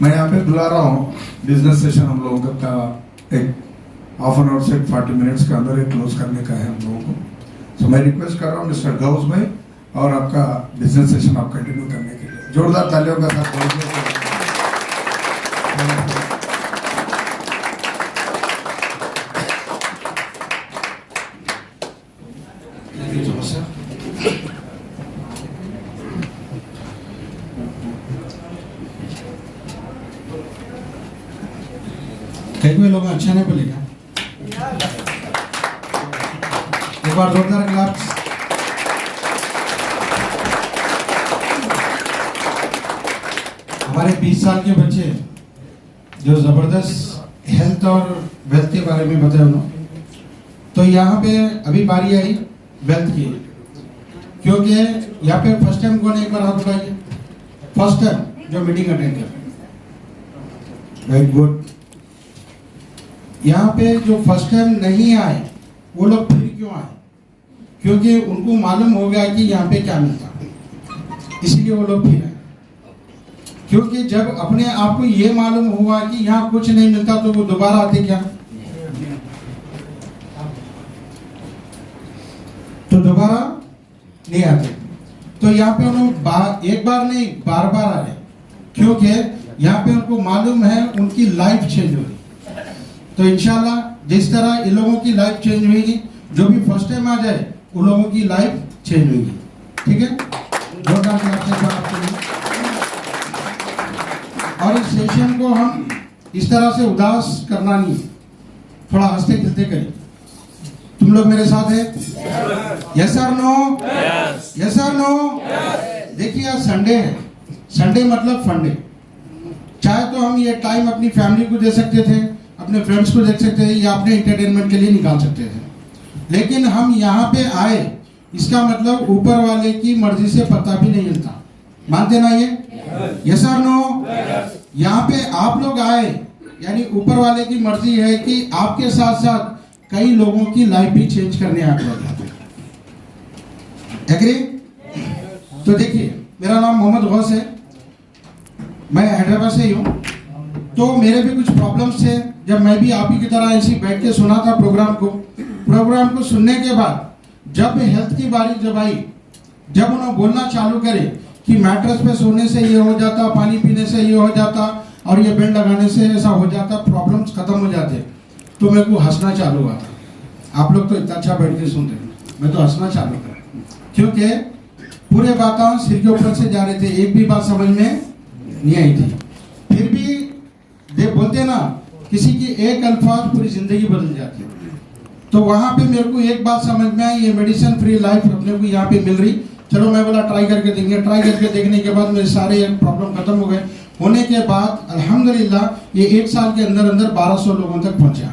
मैं यहाँ पे बुला रहा हूँ बिजनेस सेशन हम लोगों का एक हाफ एन आवर से 40 मिनट्स के अंदर एक क्लोज करने का है हम लोगों को। तो मैं रिक्वेस्ट कर रहा हूँ मिस्टर गौस भाई और आपका बिजनेस सेशन आप कंटिन्यू करने के लिए जोरदार तालियों का साथ कई कोई लोग अच्छा नहीं बोलेगा। एक बार जोरदार क्लैप्स। हमारे 20 साल के बच्चे जो जबरदस्त हेल्थ और वेल्थ के बारे में बताए उन्होंने, तो यहाँ पे अभी बारी आई वेल्थ की, क्योंकि यहाँ पे फर्स्ट टाइम कौन एक बार हाथ उठाइए, फर्स्ट टाइम जो मीटिंग अटेंड कर। Very good. यहाँ पे जो फर्स्ट टाइम नहीं आए वो लोग फिर क्यों आए? क्योंकि उनको मालूम हो गया कि यहाँ पे क्या मिलता, इसलिए वो लोग फिर आए। क्योंकि जब अपने आप को ये मालूम हुआ कि यहाँ कुछ नहीं मिलता तो वो दोबारा आते क्या? तो दोबारा नहीं आते। तो यहाँ पे उन्होंने एक बार नहीं बार बार आ रहे, क्योंकि यहाँ पे उनको मालूम है उनकी लाइफ चेंज होगी। तो इंशाल्लाह जिस तरह इन लोगों की लाइफ चेंज होगी, जो भी फर्स्ट टाइम आ जाए उन लोगों की लाइफ चेंज होगी। ठीक है, और इस सेशन को हम इस तरह से उदास करना नहीं, थोड़ा हंसते खिलते करें। तुम लोग मेरे साथ है? यस और नो? यस और नो? देखिए आज संडे है, संडे मतलब फंडे। चाहे तो हम ये टाइम अपनी फैमिली को दे सकते थे, अपने फ्रेंड्स को देख सकते थे, या अपने एंटरटेनमेंट के लिए निकाल सकते थे, लेकिन हम यहाँ पे आए, इसका मतलब ऊपर वाले की मर्जी से पता भी नहीं हिलता। मानते ना ये? यस और नो? यहाँ पे आप लोग आए यानी ऊपर वाले की मर्जी है कि आपके साथ साथ कई लोगों की लाइफ भी चेंज करने आप लोग आते हैं। एग्री? तो देखिए मेरा नाम मोहम्मद गौस है, मैं हैदराबाद से ही हूँ। तो मेरे भी कुछ प्रॉब्लम्स थे, जब मैं भी आप ही की तरह ऐसे बैठ के सुना था प्रोग्राम को सुनने के बाद जब हेल्थ की बारी जब आई, जब उन्होंने बोलना चालू करे कि मैट्रेस पे सोने से ये हो जाता, पानी पीने से ये हो जाता, और ये बेड लगाने से ऐसा हो जाता, प्रॉब्लम्स खत्म हो जाते, तो मेरे को हंसना चालू हुआ था। आप लोग तो इतना अच्छा बैठ के सुनते हैं, मैं तो हंसना चालू करा, क्योंकि पूरे बातें सिर के ऊपर से जा रहे थे, एक भी बात समझ में नहीं आई थी। फिर भी बोलते ना, किसी की एक अल्फाज पूरी जिंदगी बदल जाती है। तो वहां पे मेरे को एक बात समझ में आई, ये मेडिसिन फ्री लाइफ अपने को यहाँ पे मिल रही। चलो मैं बोला ट्राई करके देंगे। ट्राई करके देखने के बाद मेरे सारे प्रॉब्लम खत्म हो गए। होने के बाद अल्हम्दुलिल्लाह ये 1 साल के अंदर अंदर 1200 लोगों तक पहुंचा।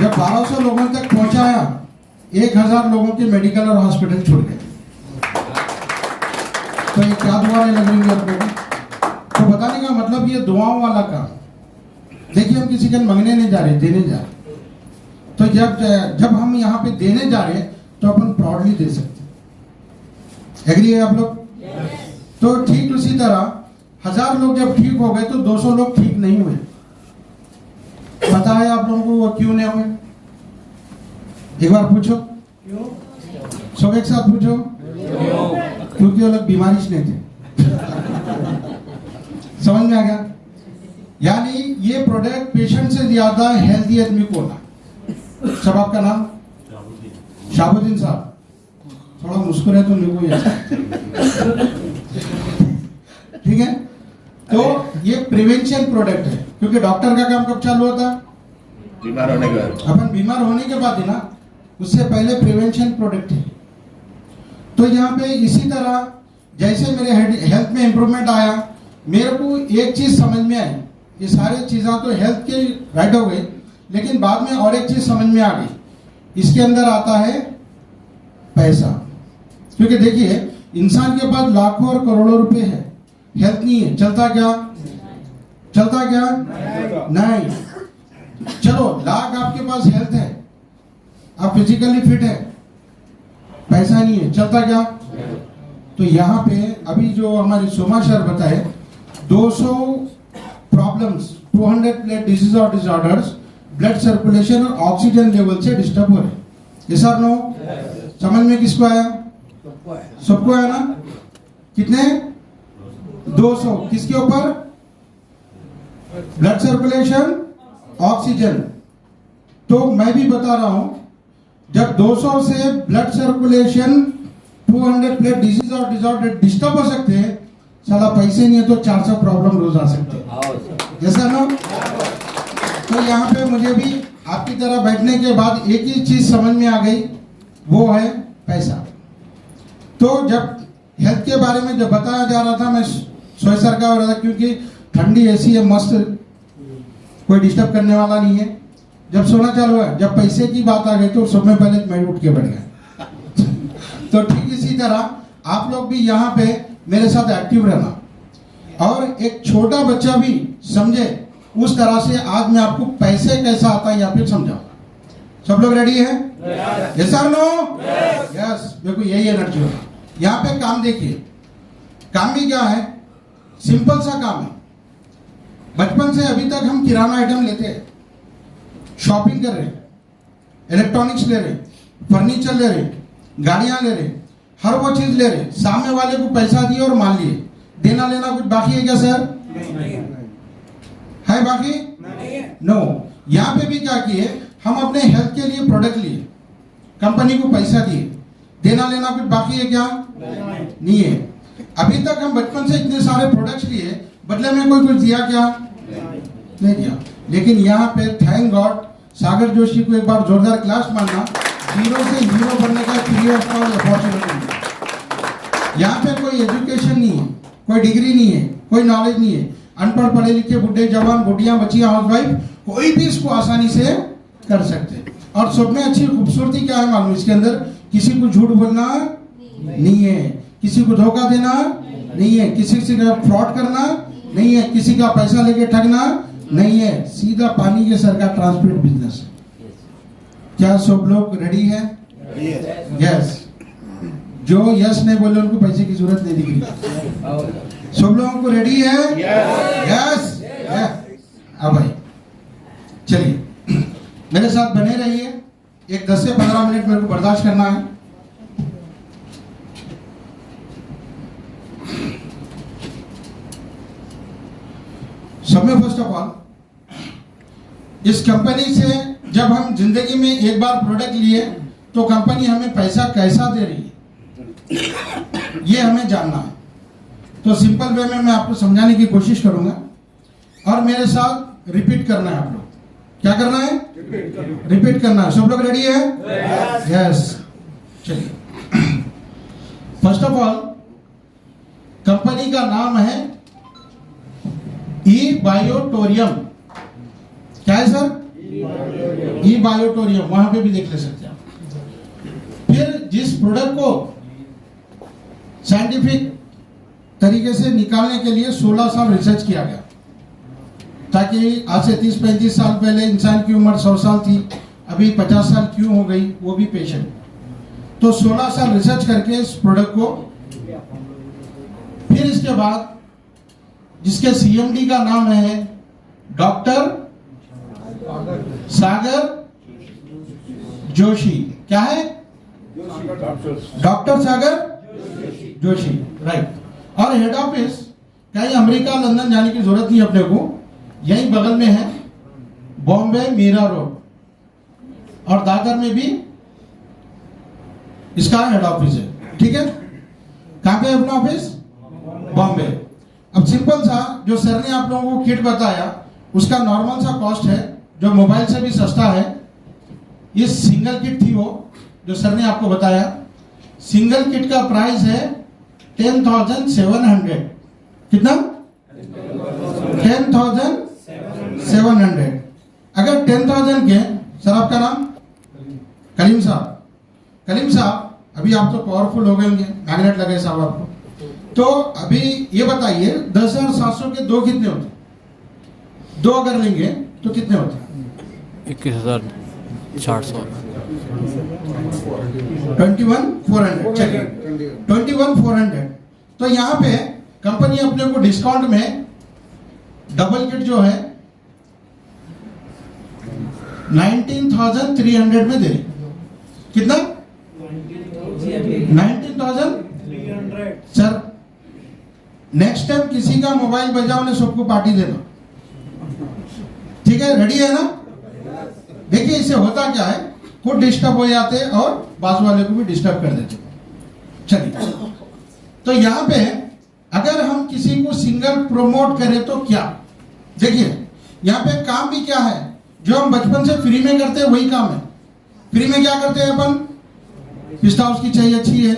जब 1200 लोगों तक पहुंचाया, 1000 लोगों के मेडिकल और हॉस्पिटल छूट गए। तो ये क्या दुआ है लग रही है आपको? तो बताने का मतलब ये दुआओं वाला काम। देखिए हम किसी का मांगने नहीं जा रहे, देने जा रहे। तो जब हम यहाँ पे देने जा रहे तो अपन प्राउडली दे सकते। एग्री है आप लोग? तो ठीक उसी तरह 1000 लोग जब ठीक हो गए तो 200 लोग ठीक नहीं हुए। पता है आप लोगों को वो क्यों नहीं हुए? एक बार पूछो, सब एक साथ पूछो। क्योंकि वो लोग बीमारी से नहीं थे। समझ में आ गया? यानी ये प्रोडक्ट पेशेंट से ज्यादा हेल्दी आदमी को ना। सब आपका नाम? शाहबुद्दीन साहब, थोड़ा मुस्कुराए तो मेरे को ये ठीक है। तो ये प्रिवेंशन प्रोडक्ट है, क्योंकि डॉक्टर का काम कब चालू होता? बीमार होने के बाद। अपन बीमार होने के बाद ही ना, उससे पहले प्रिवेंशन प्रोडक्ट है। तो यहाँ पे इसी तरह जैसे मेरे हेल्थ में इंप्रूवमेंट आया, मेरे को एक चीज समझ में आई, ये सारी चीजें तो हेल्थ के राइट हो गई, लेकिन बाद में और एक चीज समझ में आ गई, इसके अंदर आता है पैसा। क्योंकि देखिए इंसान के पास लाखों और करोड़ों रुपए है, हेल्थ नहीं है, चलता क्या? नहीं। चलो लाख आपके पास हेल्थ है, आप फिजिकली फिट है, पैसा नहीं है, चलता क्या? तो यहाँ पे अभी जो हमारे सोमा सर बताए 200 प्रॉब्लम्स 200 प्लेट डिजीज और डिसऑर्डर्स ब्लड सर्कुलेशन और ऑक्सीजन लेवल से डिस्टर्ब हो रहे हैं। ये सर नो समझ में किसको आया? सबको आया ना? कितने? 200 किसके ऊपर? Blood circulation oxygen. तो मैं भी बता रहा हूं जब 200 से ब्लड सर्कुलेशन 200 प्लेट डिजीज और डिसऑर्डर डिस्टर्ब हो सकते हैं, साला पैसे नहीं है तो 400 प्रॉब्लम रोज आ सकते हैं। जैसा ना? तो यहाँ पे मुझे भी आपकी तरह बैठने के बाद एक ही चीज समझ में आ गई, वो है पैसा। तो जब हेल्थ के बारे में जब बताया जा रहा था मैं सोच सर का हो रहा था, क्योंकि ठंडी ऐसी है मस्त, कोई डिस्टर्ब करने वाला नहीं है। जब सोना चालू है, जब पैसे की बात आ गई तो सब में पहले मैं उठ के बैठ गया। तो ठीक इसी तरह आप लोग भी यहाँ पे मेरे साथ एक्टिव रहना और एक छोटा बच्चा भी समझे उस तरह से आज मैं आपको पैसे कैसा आता है या फिर समझाऊं। सब लोग रेडी है? यस और नो? यस। देखो यही एनर्जी होगा। यहाँ पे काम देखिए, काम भी क्या है? सिंपल सा काम है। बचपन से अभी तक हम किराना आइटम लेते हैं, शॉपिंग कर रहे हैं, इलेक्ट्रॉनिक्स ले रहे हैं, फर्नीचर ले रहे हैं, गाड़ियां ले रहे हैं, हर वो चीज ले रहे हैं। सामने वाले को पैसा दिए और मान लिए, देना लेना कुछ बाकी है क्या सर? है बाकी? नो। यहाँ पे भी क्या किए, हम अपने हेल्थ के लिए प्रोडक्ट लिए, कंपनी को पैसा दिए, देना लेना कुछ बाकी है क्या? नहीं है। अभी तक हम बचपन से इतने सारे प्रोडक्ट्स लिए, बदले में कोई कुछ दिया क्या? नहीं दिया। लेकिन यहाँ पे थैंक गॉड सागर जोशी को एक बार जोरदार क्लास मारना, जीरो से हीरो बनने का फ्री ऑफ कॉस्ट अपॉर्चुनिटी। यहाँ पे कोई एजुकेशन नहीं है, कोई डिग्री नहीं है, कोई नॉलेज नहीं है। अनपढ़ पढ़े लिखे बुढ़े जवान बुढ़िया बच्चियां हाउसवाइफ कोई भी इसको आसानी से कर सकते। और सब में अच्छी खूबसूरती क्या है मालूम? इसके अंदर किसी को झूठ बोलना नहीं है, किसी को धोखा देना नहीं है, किसी से फ्रॉड करना नहीं है, किसी का पैसा लेके ठगना नहीं है। सीधा पानी के सर का ट्रांसपेरेंट बिजनेस है। क्या सब लोग रेडी है? यस। जो यस नहीं बोले उनको पैसे की जरूरत नहीं दिख रही। सब लोगों को रेडी है? यस। अब भाई चलिए मेरे साथ बने रहिए। एक 10 से 15 मिनट मेरे को बर्दाश्त करना है। सब में फर्स्ट ऑफ ऑल, इस कंपनी से जब हम जिंदगी में एक बार प्रोडक्ट लिए तो कंपनी हमें पैसा कैसा दे रही है ये हमें जानना है। तो सिंपल वे में मैं आपको समझाने की कोशिश करूंगा और मेरे साथ रिपीट करना है। आप लोग क्या करना है? रिपीट करना है। सब लोग रेडी है? यस। चलिए फर्स्ट ऑफ ऑल, कंपनी का नाम है ई बायोटोरियम। क्या है सर? ई बायोटोरियम। वहां पे भी देख ले सकते हैं आप। फिर जिस प्रोडक्ट को साइंटिफिक तरीके से निकालने के लिए 16 साल रिसर्च किया गया, ताकि आज से 30-35 साल पहले इंसान की उम्र 100 साल थी, अभी 50 साल क्यों हो गई, वो भी पेशेंट। तो 16 साल रिसर्च करके इस प्रोडक्ट को, फिर इसके बाद जिसके सीएमडी का नाम है डॉक्टर सागर जोशी। क्या है? डॉक्टर सागर जोशी, राइट। और हेड ऑफिस कहीं अमेरिका लंदन जाने की जरूरत नहीं अपने को, यहीं बगल में है, बॉम्बे मीरा रोड। और दादर में भी इसका हेड ऑफिस है। ठीक है? कहां पे है अपना ऑफिस? बॉम्बे। अब सिंपल सा जो सर ने आप लोगों को किट बताया उसका नॉर्मल सा कॉस्ट है, जो मोबाइल से भी सस्ता है। ये सिंगल किट थी वो जो सर ने आपको बताया। सिंगल किट का प्राइस है 10,700। कितना? 10,700। अगर 10,000 के, सर आपका नाम? कलीम साहब। कलीम साहब अभी आप तो पावरफुल हो गए होंगे, मैग्नेट लगे साहब आपको। तो अभी ये बताइए 10,700 के दो कितने होते? दो अगर लेंगे तो कितने होते? 21,400। 21,400 चलिए 21,400। तो यहाँ पे कंपनी अपने को डिस्काउंट में डबल किट जो है 19,300 में दे रही। कितना? 19,300। सर नेक्स्ट टाइम किसी का मोबाइल बजाओ ने सबको पार्टी देना, ठीक है? रेडी है ना? देखिए इससे होता क्या है, खुद डिस्टर्ब हो जाते हैं और बाजू वाले को भी डिस्टर्ब कर देते। चलिए, तो यहाँ पे अगर हम किसी को सिंगल प्रमोट करें तो क्या, देखिए यहाँ पे काम भी क्या है, जो हम बचपन से फ्री में करते हैं वही काम है। फ्री में क्या करते हैं अपन? पिस्ता हाउस की चाय अच्छी है,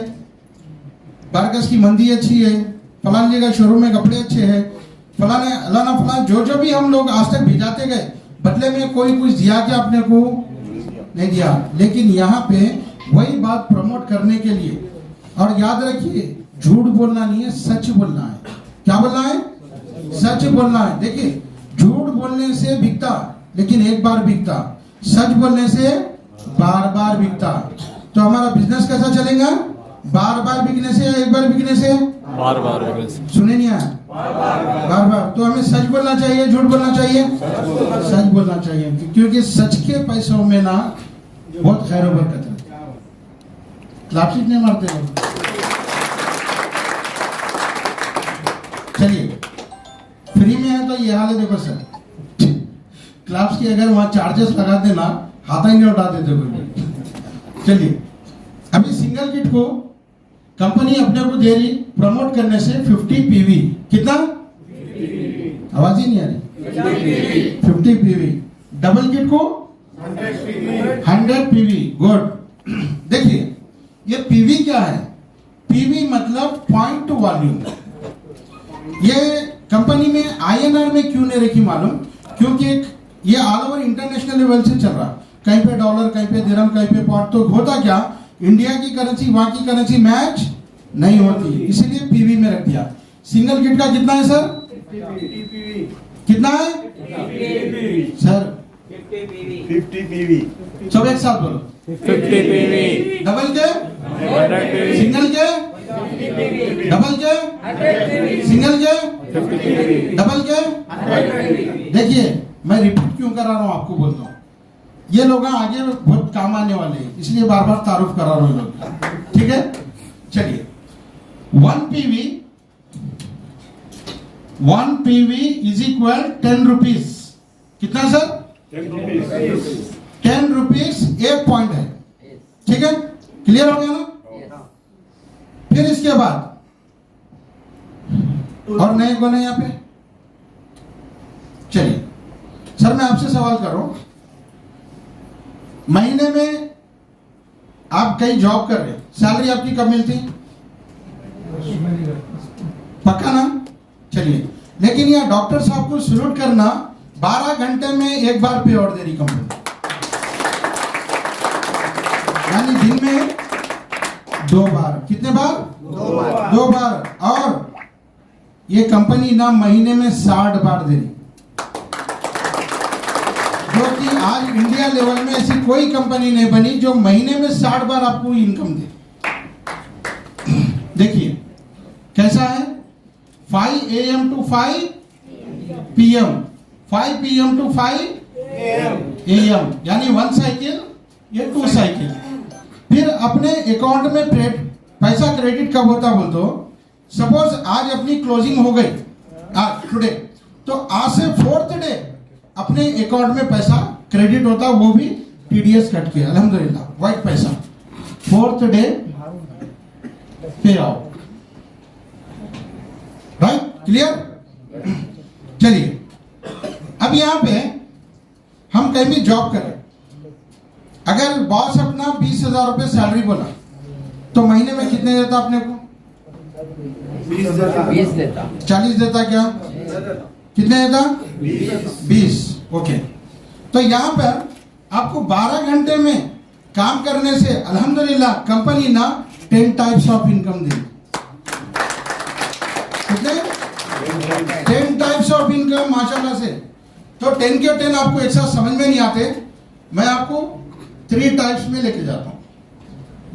बारकस की मंदी अच्छी है, फलान जगह शोरूम में कपड़े अच्छे हैं, फलाने अलाना फलान जो जो भी हम लोग आज तक भिजाते गए, बदले में कोई कुछ दिया क्या अपने को? नहीं दिया। लेकिन यहाँ पे वही बात प्रमोट करने के लिए, और याद रखिए झूठ बोलना नहीं है, सच बोलना है। क्या बोलना है? सच बोलना है। देखिए झूठ बोलने से बिकता, लेकिन एक बार बिकता, सच बोलने से बार बार बिकता। तो हमारा बिजनेस कैसा चलेगा? बार बार बिकने से या एक बार बिकने से? बार बार बिकने से। सुने नहीं आया? बार बार। तो हमें सच बोलना चाहिए, झूठ बोलना चाहिए? सच बोलना चाहिए, क्योंकि सच के पैसों में ना बहुत खैर बरकत है। क्लापसीट नहीं मारते लोग। चलिए, फ्री में है तो ये हाल है। देखो सर, क्लाप्स की अगर वहां चार्जेस लगा देना, हाथ ही नहीं उठा देते कोई। चलिए, अभी सिंगल किट को कंपनी अपने को दे रही प्रमोट करने से 50 पीवी। कितना? आवाज ही नहीं आ रही। 50 पीवी। डबल किट को 100 पीवी। गुड। देखिए ये पीवी क्या है? पीवी मतलब पॉइंट टू वॉल्यूम। ये कंपनी में INR में क्यों नहीं रखी मालूम? क्योंकि ये ऑल ओवर इंटरनेशनल लेवल से चल रहा, कहीं पे डॉलर, कहीं पे दिरहम, कहीं पे पॉइंट। तो होता क्या, इंडिया की करेंसी वहां की करेंसी मैच नहीं होती, इसलिए पीवी में रख दिया। सिंगल किट का कितना है सर? कितना है सर? 50 पीवी। सब एक साथ बोलो। 50 पीवी। डबल के? 100 पीवी। सिंगल के? डबल के? सिंगल के? 50 पीवी। डबल के? देखिए मैं रिपीट क्यों करा रहा हूं आपको बोलता हूं, ये लोग आगे बहुत काम आने वाले हैं, इसलिए बार बार तारुफ करा रहा हूं लोग। ठीक है, चलिए 1 पीवी इज इक्वल 10 रुपीज। कितना सर? 10 रुपीज एक पॉइंट है। ठीक है, क्लियर हो गया ना? फिर इसके बाद और नए कौन है यहाँ पे? चलिए सर मैं आपसे सवाल करूं, महीने में आप कहीं जॉब कर रहे, सैलरी आपकी कब मिलती? पक्का ना? चलिए, लेकिन यहाँ डॉक्टर साहब को सैल्यूट करना, 12 घंटे में एक बार पे और दे रही कंपनी, यानी दिन में 2 बार। कितने बार? 2 बार। और ये कंपनी ना महीने में 60 बार दे रही, जो कि आज इंडिया लेवल में ऐसी कोई कंपनी नहीं बनी जो महीने में 60 बार आपको इनकम दे। देखिए कैसा है, 5 AM to 5 PM, 5 PM to 5 AM, यानी 1 साइकिल, ये 2 साइकिल। फिर अपने अकाउंट में पैसा क्रेडिट कब होता बोल तो, सपोज आज अपनी क्लोजिंग हो गई टुडे, तो आज से 4th डे अपने अकाउंट में पैसा क्रेडिट होता, वो भी TDS कट के, अल्हम्दुलिल्लाह व्हाइट पैसा। 4th डे पे आओ। Right, clear? चलिए अब यहां पे हम कहीं भी जॉब करें, अगर बॉस अपना 20,000 रुपए सैलरी बोला तो महीने में कितने देता अपने को? 20 देता। 40 देता क्या? कितने देता? 20। ओके, तो यहाँ पर आपको 12 घंटे में काम करने से अल्हम्दुलिल्लाह कंपनी ना 10 टाइप्स ऑफ इनकम दे। कितने? 10 टाइप्स ऑफ इनकम माशाल्लाह से। तो 10 के 10 आपको एक साथ समझ में नहीं आते, मैं आपको 3 टाइप्स में लेके जाता हूं।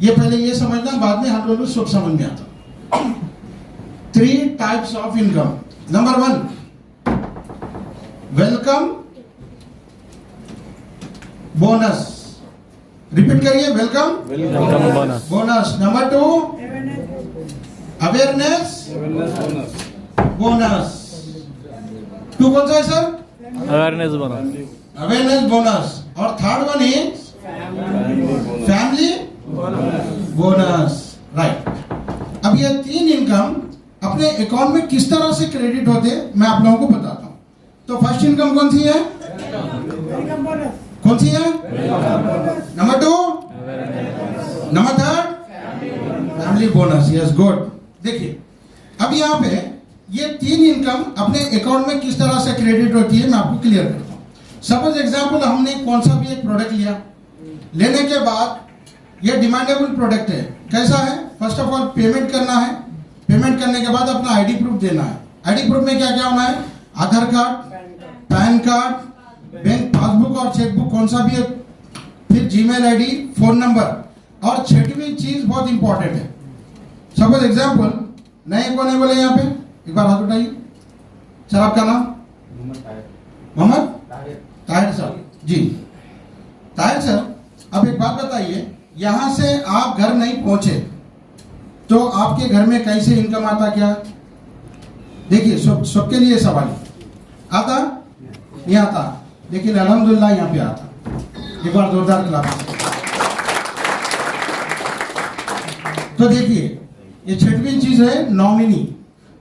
ये पहले ये समझना, बाद में हम लोगों को सब समझ में आता। 3 types of income. Number 1, welcome bonus. Repeat करिए, welcome welcome bonus bonus. Number 2, awareness bonus. 2 कौन सा है sir? Awareness bonus awareness bonus. और third one is family bonus. Right. अब ये 3 इनकम अपने अकाउंट में किस तरह से क्रेडिट होते मैं आप लोगों को बताता हूं। तो फर्स्ट इनकम कौन सी है? कौन सी है? Number 2, number 3 family bonus. Yes, good. देखिए अब यहाँ पे ये 3 इनकम अपने अकाउंट में किस तरह से क्रेडिट होती है मैं आपको क्लियर करता हूँ। सपोज एग्जांपल, हमने कौन सा भी एक प्रोडक्ट लिया, लेने के बाद ये डिमांडेबल प्रोडक्ट है। कैसा है? फर्स्ट ऑफ ऑल पेमेंट करना है। पेमेंट करने के बाद अपना आईडी प्रूफ देना है। आईडी प्रूफ में क्या क्या होना है? Aadhaar card, PAN card, bank passbook और चेकबुक कौन सा भी है, फिर जीमेल आईडी, फोन नंबर। और छठवीं चीज बहुत इंपॉर्टेंट है। सपोज एग्जांपल, नए कौन है बोले यहाँ पे? एक बार हाथ उठाइए सर। आपका नाम? मोहम्मद ताहिर साहब जी। ताहिर सर, अब एक बात बताइए, यहां से आप घर नहीं पहुंचे तो आपके घर में कैसे इनकम आता? क्या देखिए, सबके लिए सवाल आता नहीं आता, लेकिन अल्हम्दुलिल्लाह यहाँ पे आता। एक बार जोरदार क्लास। तो देखिए, ये छठवीं चीज है नॉमिनी।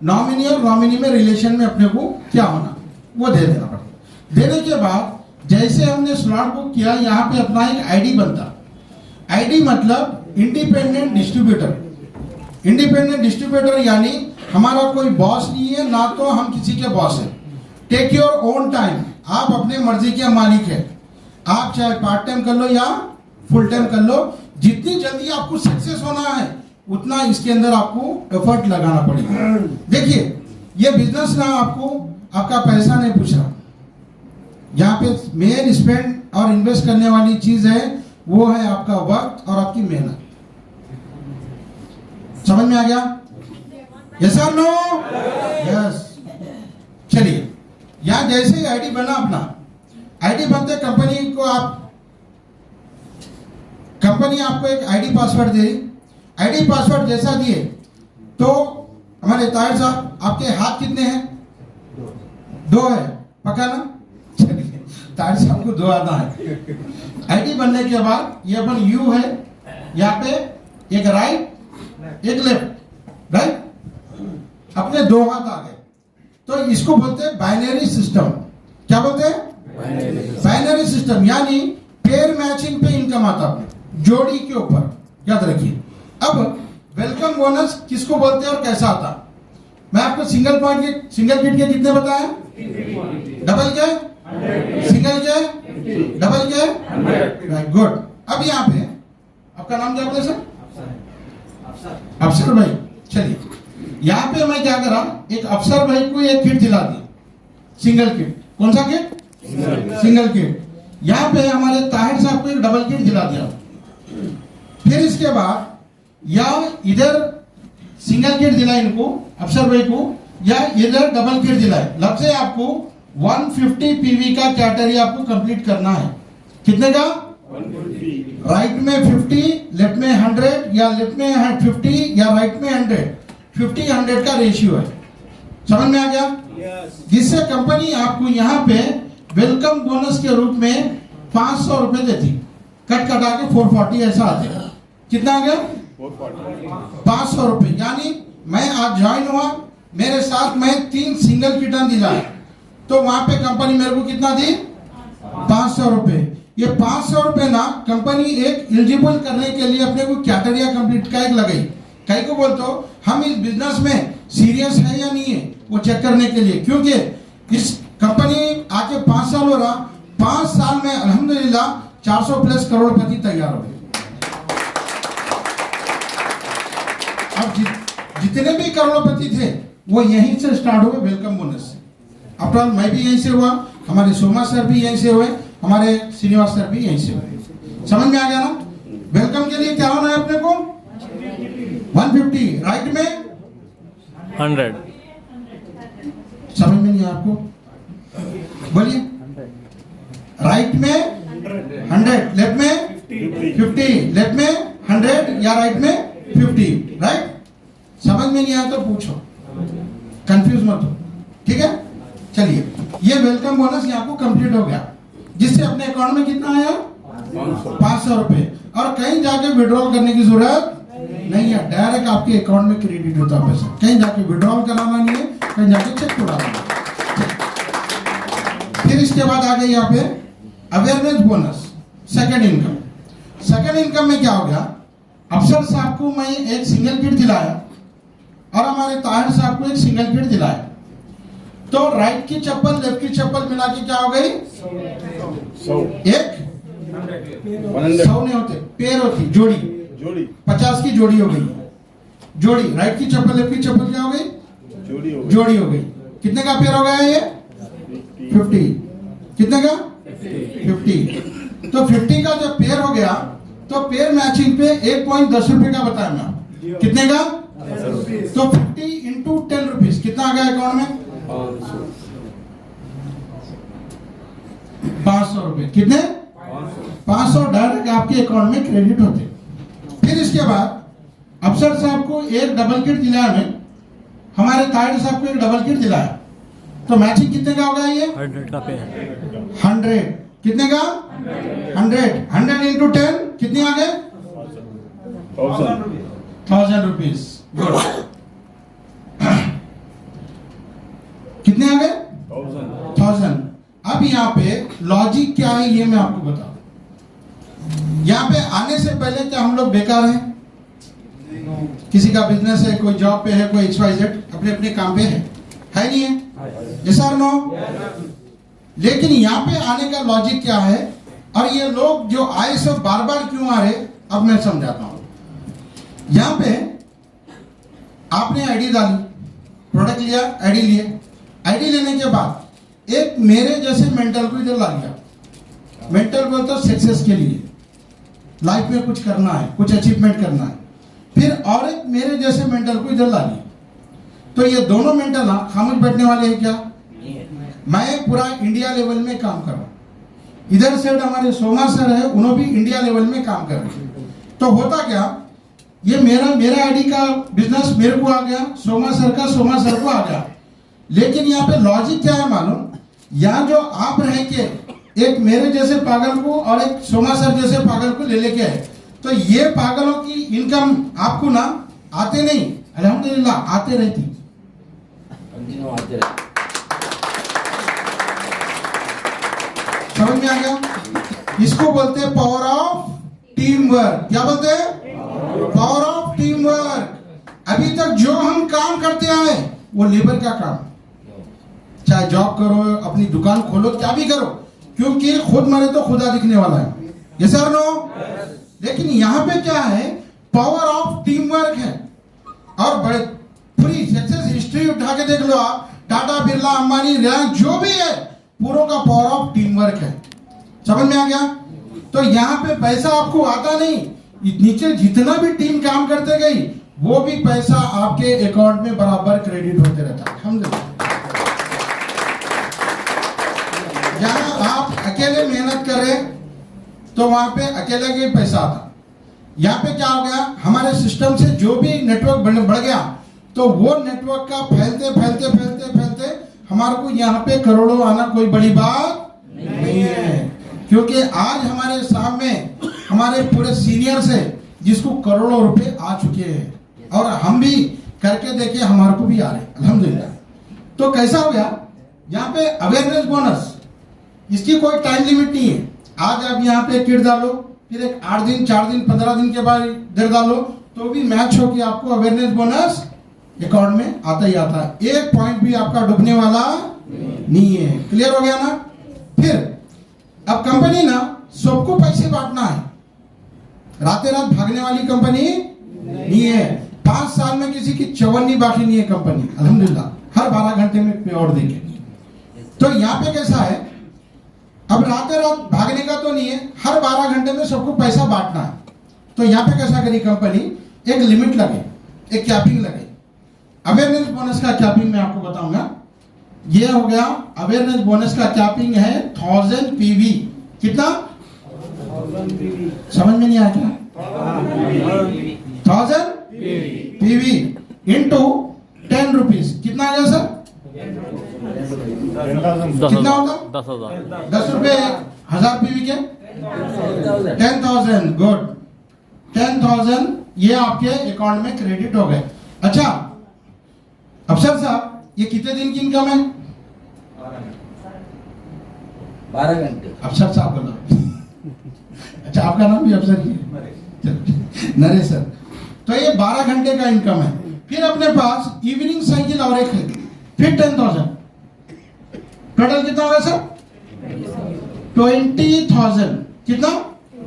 नॉमिनी और नॉमिनी में रिलेशन में अपने को क्या होना, वो दे देना पड़ता। देने के बाद जैसे हमने स्लॉट बुक किया, यहाँ पे अपना एक आईडी बनता। आईडी मतलब इंडिपेंडेंट डिस्ट्रीब्यूटर। इंडिपेंडेंट डिस्ट्रीब्यूटर यानी हमारा कोई बॉस नहीं है, ना तो हम किसी के बॉस हैं। Take your own time. आप अपने मर्जी के मालिक है। आप चाहे पार्ट टाइम कर लो या फुल टाइम कर लो। जितनी जल्दी आपको सक्सेस होना है उतना इसके अंदर आपको एफर्ट लगाना पड़ेगा। देखिए, ये बिजनेस ना आपको आपका पैसा नहीं पूछ रहा। यहाँ पे मेन स्पेंड और इन्वेस्ट करने वाली चीज है, वो है आपका वक्त और आपकी मेहनत। समझ में आ गया? यस और नो? यस। चलिए, यहां जैसे ही आईडी बना अपना, आईडी बनते कंपनी आपको एक आईडी पासवर्ड दे रही। आईडी पासवर्ड जैसा दिए तो हमारे ताहिर साहब, आपके हाथ कितने हैं? 2 है, पक्का ना? चलिए, ताहिर साहब को 2 आता है। आईडी बनने के बाद ये अपन यू है, यहाँ पे एक राइट एक लेफ्ट, राइट। अपने 2 हाथ आ गए तो इसको बोलते हैं बाइनरी सिस्टम। क्या बोलते हैं? Binary system. यानी पेयर मैचिंग पे इनकम आता अपने जोड़ी के ऊपर, याद रखिए। अब वेलकम बोनस किसको बोलते हैं और कैसा आता? मैं आपको सिंगल पॉइंट के, सिंगल किट के कितने बताए? डबल के, सिंगल के, डबल के, राइट, गुड। अब यहाँ पे आपका नाम क्या बोले सर? अफसर भाई। चलिए, यहाँ पे मैं क्या करा, एक अफसर भाई को एक किट दिला दी, सिंगल किट। कौन सा किट? Single kit. यहाँ पे हमारे ताहिर साहब को एक डबल किट दिला दिया। फिर इसके बाद या इधर सिंगल किट दिला इनको, अफसर भाई को, या इधर डबल किट दिलाए। लग से आपको 150 पीवी का कैटेगरी आपको कंप्लीट करना है। कितने का? 150। राइट में 50, लेफ्ट में 100, या लेफ्ट में 50 या राइट में 100। 50-100 का रेशियो है। समझ में आ गया? जिससे कंपनी आपको यहाँ पे वेलकम बोनस के रूप में 500 रुपए देती। कट कटा के 440 ऐसा आ जाएगा। कितना आ गया? 500 रुपए। यानी मैं आज ज्वाइन हुआ, मेरे साथ मैं 3 सिंगल किटन दिला, तो वहां पे कंपनी मेरे को कितना दी? 500 रुपए। ये 500 रुपए ना कंपनी एक एलिजिबल करने के लिए अपने को कैटेगरी कंप्लीट का एक लगाई। कई को बोलते हो हम इस बिजनेस में सीरियस है या नहीं है, वो चेक करने के लिए। क्योंकि इस कंपनी आके 5 साल हो रहा, 5 साल में अल्हम्दुलिल्लाह 400 प्लस करोड़पति तैयार हो गए। अब जितने भी करोड़पति थे वो यहीं से स्टार्ट हुए, वेलकम बोनस से। आफ्टर मैं भी यहीं से हुआ, हमारे सोमा सर भी यहीं से हुए, हमारे श्रीनिवास सर भी यहीं से हुए। समझ में आ गया ना? वेलकम के लिए क्या होना है अपने को? 150। राइट में 100. समझ में नहीं आया आपको? बोलिए। राइट में 100, लेफ्ट में 50, लेफ्ट में 100 या राइट में 50, राइट? समझ में नहीं आया तो पूछो, कंफ्यूज मत हो, ठीक है? चलिए, ये वेलकम बोनस यहाँ को कंप्लीट हो गया, जिससे अपने अकाउंट में कितना आया? 500 रुपए। और कहीं जाके विड्रॉल करने की जरूरत नहीं है, डायरेक्ट आपके अकाउंट में क्रेडिट होता है पैसा। कहीं जाके विड्रॉल कराना नहीं है, कहीं जाके चेक उड़ाना है। फिर इसके बाद आ गई यहाँ पे awareness bonus, second income. Second income में क्या हो गया? अफसर साहब को मैं एक सिंगल किट दिलाया और हमारे ताहिर साहब को एक सिंगल किट दिलाया, तो राइट की चप्पल लेफ्ट की चप्पल मिला के क्या हो गई? 100 नहीं होते, पेयर होती, जोड़ी 50 की जोड़ी हो गई। जोड़ी राइट की चप्पल लेफ्ट की चप्पल क्या हो गई? जोड़ी हो गई। कितने का पेयर हो गया ये? 50। कितने का? 50। तो 50 का जब पेयर हो गया तो पेयर मैचिंग पे 1.10 रुपए का बताया मैं। कितने का? तो 50 इंटू 10 रुपीज कितना आ गया अकाउंट में? 500 रुपए। कितने? 500 डायरेक्ट आपके अकाउंट में क्रेडिट होते। फिर इसके बाद अफसर साहब को एक डबल किट दिलाया मैं, हमारे ताहिर साहब को एक डबल किट दिलाया, तो मैचिंग कितने का होगा ये? 100 का पे. 100। कितने का? 100 इंटू 10 कितने आ गए? 1000 रुपीज। गुड। कितने आ गए? 1000। अब यहाँ पे लॉजिक क्या है ये मैं आपको बताऊं। यहाँ पे आने से पहले क्या हम लोग बेकार हैं? किसी का बिजनेस है, कोई जॉब पे है, कोई XYZ अपने अपने काम पे है नहीं है? यस और नो? लेकिन यहाँ पे आने का लॉजिक क्या है, और ये लोग जो आए सब बार बार क्यों आ रहे, अब मैं समझाता हूं। यहाँ पे आपने आईडी डाली, प्रोडक्ट लिया, आईडी लिए, आईडी लेने के बाद एक मेरे जैसे मेंटल को इधर ला लिया। मेंटल बोलता सक्सेस के लिए, लाइफ में कुछ करना है, कुछ अचीवमेंट करना है। फिर और एक मेरे जैसे मेंटल को इधर ला लिया, तो ये दोनों मेंटल खामोश बैठने वाले हैं क्या? मैं पूरा इंडिया लेवल में काम कर रहा हूं, इधर से हमारे सोमा सर है, उन्होंने भी इंडिया लेवल में काम कर रहे हैं। तो होता क्या, ये मेरा आईडी का बिजनेस मेरे को आ गया, सोमा सर का सोमा सर को आ गया। लेकिन यहाँ पे लॉजिक क्या है मालूम? यहाँ जो आप रह के एक मेरे जैसे पागल को और एक सोमा सर जैसे पागल को ले लेके आए, तो ये पागलों की इनकम आपको ना आते नहीं, अल्हम्दुलिल्लाह आते रहती। समझ में आ गया? इसको बोलते हैं पावर ऑफ टीम वर्क। क्या बोलते हैं? Power of team work. अभी तक जो हम काम करते आए वो लेबर का काम, चाहे जॉब करो, अपनी दुकान खोलो, क्या भी करो, क्योंकि खुद मरे तो खुदा दिखने वाला है। ये सर नो? लेकिन यहाँ पे क्या है? पावर ऑफ टीम वर्क है। और बड़े पूरी सक्सेस हिस्ट्री उठा के देख लो आप, टाटा, बिरला, अंबानी, रिलायंस, जो भी है, पूरों का पावर ऑफ टीम वर्क है। समझ में आ गया? तो यहाँ पे पैसा आपको आता नहीं, नीचे जितना भी टीम काम करते गई वो भी पैसा आपके अकाउंट में बराबर क्रेडिट होते रहता है। अल्हम्दुलिल्लाह। जहां आप अकेले मेहनत कर रहे तो वहां पे अकेले का ही पैसा आता। यहाँ पे क्या हो गया, हमारे सिस्टम से जो भी नेटवर्क बढ़ गया, तो वो नेटवर्क का फैलते फैलते फैलते फैलते हमारे को यहाँ पे करोड़ों आना कोई बड़ी बात नहीं है। क्योंकि आज हमारे सामने हमारे पूरे सीनियर्स है जिसको करोड़ों रुपए आ चुके हैं, और हम भी करके देखे, हमारे को भी आ रहे अल्हम्दुलिल्लाह। तो कैसा हो गया यहाँ पे अवेयरनेस बोनस, इसकी कोई टाइम लिमिट नहीं है। आज आप यहाँ पे किट डालो, फिर एक 8 दिन 4 दिन 15 दिन के बाद इधर डालो, तो भी मैच हो कि आपको अवेयरनेस बोनस अकाउंट में आता ही आता है। एक पॉइंट भी आपका डूबने वाला नहीं है। क्लियर हो गया ना? फिर अब कंपनी ना सबको पैसे बांटना है, रातें रात भागने वाली कंपनी नहीं है। 5 साल में किसी की चवन्नी बाकी नहीं है कंपनी, अल्हम्दुलिल्लाह, हर 12 घंटे में पे और देंगे। तो यहाँ पे कैसा है, अब रात रात भागने का तो नहीं है, हर 12 घंटे में सबको पैसा बांटना है। तो यहाँ पे कैसा करी कंपनी, एक लिमिट लगे, एक कैपिंग लगे। अवेयरनेस बोनस का कैपिंग मैं आपको बताऊंगा। ये हो गया अवेयरनेस बोनस का कैपिंग है 1000 पीवी। कितना? 1000 PV. समझ में नहीं आया क्या? 1000 पीवी इंटू 10 रुपीज। कितना आ गया सर? 10,000 कितना होगा? 10,000 10 रुपए 1000 पीवी के 10,000। गुड, 10,000 ये आपके अकाउंट में क्रेडिट हो गए। अच्छा अफसर साहब, ये कितने दिन की इनकम है? 12 घंटे. अफसर साहब बोला। अच्छा आपका नाम भी अफसर ही है? नरेश सर। तो ये 12 घंटे का इनकम है। फिर अपने पास इवनिंग साइकिल और एक है, फिर 10,000। टोटल कितना होगा सर? 20,000। कितना?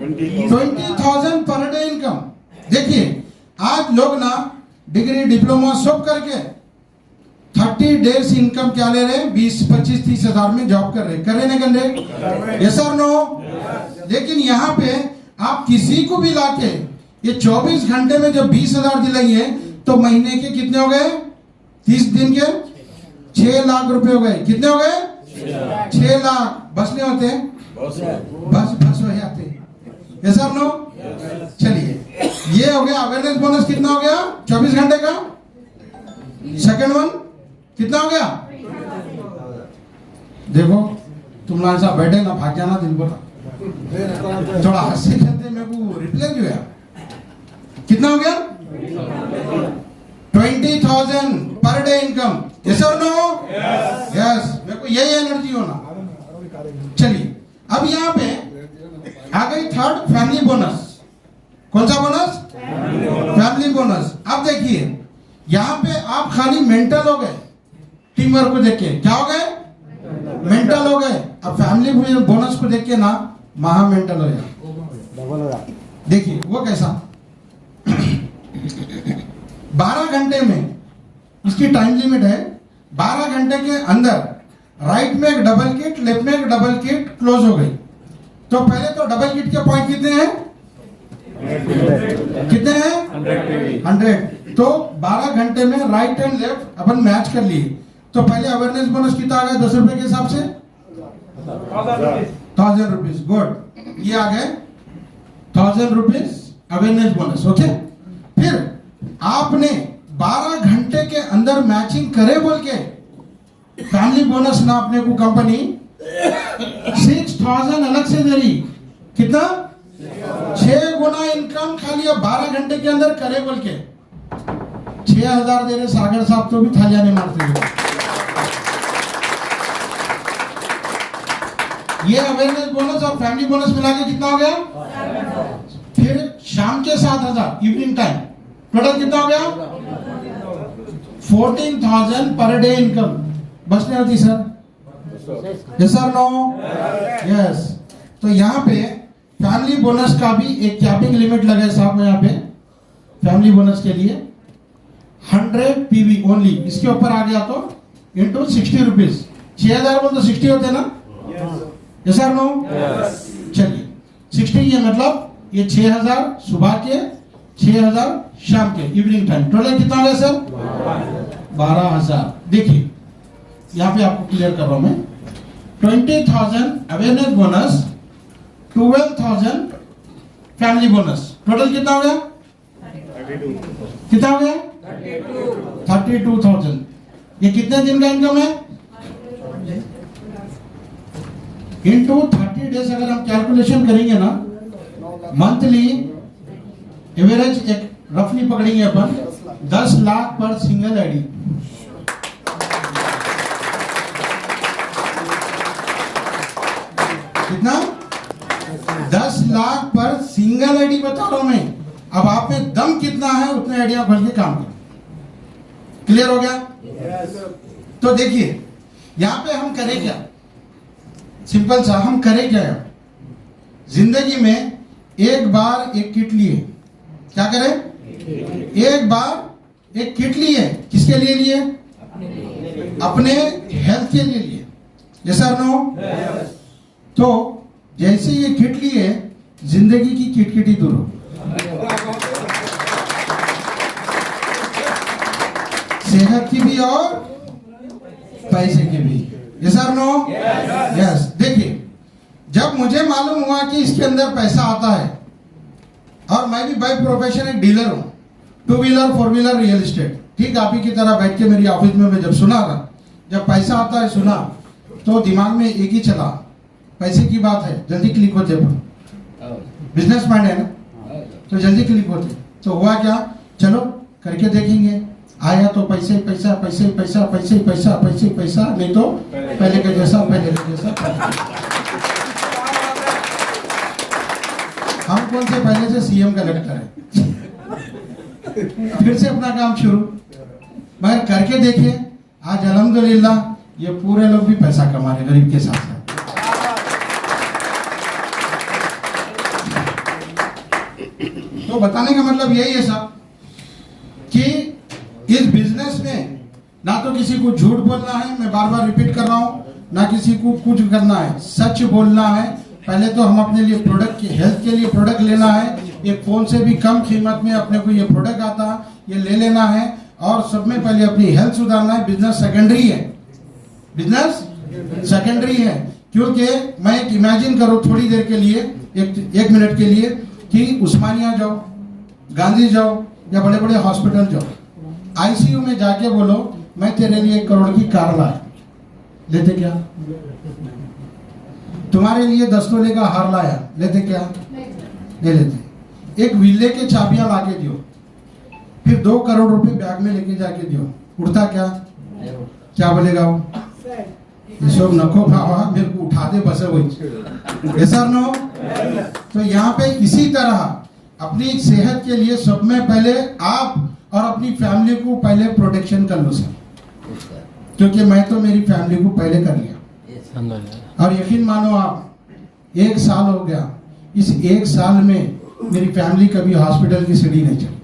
20,000 पर डे इनकम। देखिए आज लोग ना डिग्री डिप्लोमा सब करके 30 डेज इनकम क्या ले रहे हैं? 20, 25, 30 हजार में जॉब कर रहे ना गंदे? यस और नो? लेकिन यहाँ पे आप किसी को भी लाके ये 24 घंटे में जब 20,000 दिलाइए तो महीने के कितने हो गए? 30 दिन के 6 लाख रुपए हो गए। कितने हो गए? 6 लाख। बस नहीं होते? बस हो जाते। यस और नो? चलिए ये हो गया अवेयरनेस बोनस। कितना हो गया? 24 घंटे का। सेकंड वन कितना हो गया? देखो तुम लोग ऐसा बैठे ना, भाग जाना दिन भर, थोड़ा हंसते खेलते मेरे को रिप्लाई जो है। कितना हो गया? 20,000 पर डे इनकम। यस और नो? यस, मेरे को यही एनर्जी होना। चलिए अब यहाँ पे आ गई थर्ड, फैमिली बोनस। कौन सा बोनस? Family bonus. अब देखिए यहाँ पे आप खाली मेंटल हो गए, टीम वर्क को देख के क्या हो गए? मेंटल हो गए। अब फैमिली बोनस को देख के ना महा मेंटल हो गया। देखिए वो कैसा? 12 घंटे में इसकी टाइम लिमिट है। 12 घंटे के अंदर राइट में एक डबल किट, लेफ्ट में एक डबल किट क्लोज हो गई। तो पहले तो डबल किट के पॉइंट कितने हैं? कितने हैं? 100। तो 12 घंटे में right and left upon match कर लिए। तो पहले अवेयरनेस बोनस कितना आ गया? 10 रुपए के हिसाब से 1000 रुपीज। गुड, ये आ गए 1000 रुपीज अवेयरनेस बोनस। ओके, फिर आपने 12 घंटे के अंदर मैचिंग करे बोल के फैमिली बोनस ना अपने को कंपनी 6,000 अलग से दे रही। कितना? 6 गुना इनकम खाली अब 12 घंटे के अंदर करे बोल के 6,000 दे रहे। सागर साहब तो भी थालियां नहीं मारते हुए। ये अवेयरनेस बोनस और फैमिली बोनस मिला के कितना हो गया? फिर शाम के 7,000 इवनिंग टाइम, टोटल कितना हो गया? 14,000 पर डे इनकम। बस नहीं होती sir? Yes sir? No? Yes. तो यहाँ पे फैमिली बोनस का भी एक कैपिंग लिमिट लगा है साहब यहाँ पे। फैमिली बोनस के लिए 100 पीवी ओनली। इसके ऊपर आ गया तो इंटू 60 रुपीज। 6,000 बोल तो 60 होते ना? Yes sir? नो? चलिए 60 ये मतलब ये 6,000 सुबह के, 6,000 शाम के, इवनिंग टाइम। टोटल कितना हो गया सर? 12,000। देखिए यहाँ पे आपको क्लियर कर रहा हूं मैं। 20,000 awareness bonus, 12,000 family bonus. Total कितना हो गया? कितना हो गया? 32,000। ये कितने दिन का इनकम है? इंटू 30 डेज अगर हम कैलकुलेशन करेंगे ना, मंथली एवरेज एक रफली पकड़ेंगे अपन 10 लाख पर सिंगल आईडी। कितना? 10 लाख पर सिंगल आईडी बता रहा हूं मैं। अब आप में दम कितना है उतने आइडिया खोल के काम करो। क्लियर हो गया? तो देखिए यहां पे हम करें क्या? सिंपल सा, हम करें क्या? जिंदगी में एक बार एक किट लिए। क्या करें? एक बार एक किट लिए। किसके लिए लिए? अपने हेल्थ के लिए लिए। यस और नो? तो जैसे ये किट लिए जिंदगी की किटकिटी दूर हो, सेहत की भी और पैसे की भी। यस और नो? यस। देखिए, जब मुझे मालूम हुआ कि इसके अंदर पैसा आता है, और मैं भी बाय प्रोफेशन एक डीलर हूं, 2 व्हीलर 4 व्हीलर रियल एस्टेट, ठीक आप ही की तरह बैठ के मेरी ऑफिस में मैं जब सुना था, जब पैसा आता है सुना, तो दिमाग में एक ही चला, पैसे की बात है, जल्दी क्लिक होते, बिजनेसमैन है ना, तो जल्दी क्लिक होते। तो हुआ क्या, चलो करके देखेंगे, आया तो पैसे पैसा पैसे पैसा पैसे पैसा पैसे पैसा, नहीं तो पहले के जैसा पहले के जैसा। हम कौन से पहले से सीएम कलेक्टर है, फिर से अपना काम शुरू, मगर करके देखे। आज अल्हम्दुलिल्लाह ये पूरे लोग भी पैसा कमा रहे गरीब के साथ साथ। तो बताने का मतलब यही है साहब कि इस बिजनेस में ना तो किसी को झूठ बोलना है, मैं बार बार रिपीट कर रहा हूं, ना किसी को कुछ करना है, सच बोलना है। पहले तो हम अपने लिए प्रोडक्ट की हेल्थ के लिए प्रोडक्ट लेना है, एक फोन से भी कम कीमत में अपने को ये प्रोडक्ट आता है, ये ले लेना है, और सब में पहले अपनी हेल्थ सुधारना है। बिजनेस सेकेंडरी है, बिजनेस सेकेंडरी है। क्योंकि मैं एक इमेजिन करूं थोड़ी देर के लिए, एक मिनट के लिए, कि उस्मानिया जाओ, गांधी जाओ, या बड़े बड़े हॉस्पिटल जाओ, आईसीयू में जाके बोलो मैं तेरे लिए 1 करोड़ की कार लाया, लेते क्या? तुम्हारे लिए 10 तोले का हार लाया, लेते क्या? ले लेते। एक विले के चाबियां लाके दियो, फिर 2 करोड़ रुपए बैग में लेके जाके दियो, उड़ता क्या? क्या बोलेगा वो? ये सब नको भावा, मेरे को उठा दे बस वही। ऐसा नो? तो यहाँ पे इसी तरह अपनी सेहत के लिए सब में पहले आप और अपनी फैमिली को पहले प्रोटेक्शन कर लो सर, क्योंकि मैं तो मेरी फैमिली को पहले कर लिया। और यकीन मानो आप, 1 साल हो गया, इस 1 साल में मेरी फैमिली कभी हॉस्पिटल की सीढ़ी नहीं चली।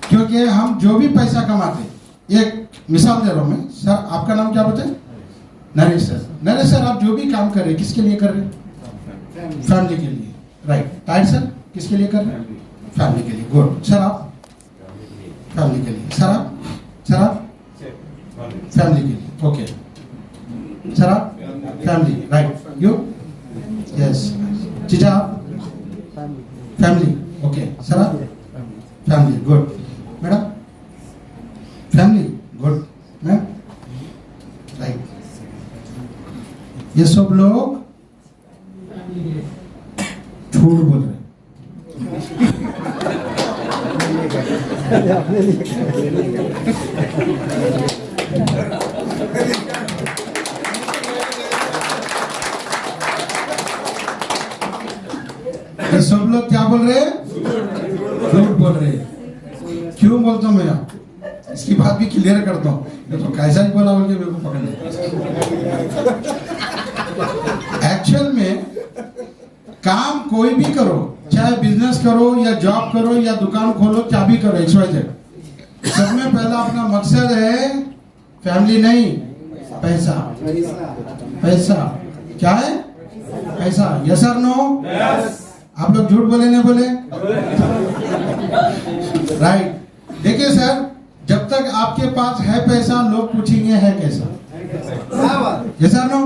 क्योंकि हम जो भी पैसा कमाते, एक मिसाल दे रहा हूं मैं सर, आपका नाम क्या बताए? नरेश सर। नरेश सर, आप जो भी काम कर रहे हैं किसके लिए कर रहे हैं? फैमिली के लिए, राइट। टाइट सर, किसके लिए कर रहे हैं? फैमिली के लिए। गुड सर, आप फैमिली के लिए। सर आप फैमिली के लिए, ओके सर, आप फैमिली, राइट। यू? यस। जीजा आप फैमिली, ओके सर, आप family, good. Madam family, good ma'am, right. ये सब लोग झूठ बोल रहे ये सब लोग क्या बोल रहे हैं? झूठ बोल रहे हैं। क्यों बोलता हूं मैं? आप इसकी बात भी क्लियर करता हूं, तो कैसा ही बोला बोल के मेरे को पकड़ ले। एक्चुअल में काम कोई भी करो, चाहे बिजनेस करो या जॉब करो या दुकान खोलो, क्या भी करो, XYZ, सब में पहला अपना मकसद है फैमिली नहीं, पैसा। पैसा क्या है? पैसा। यस और नो? आप लोग झूठ बोले नहीं बोले? राइट। देखिए सर, जब तक आपके पास है पैसा, लोग पूछेंगे है कैसा। यस और नो?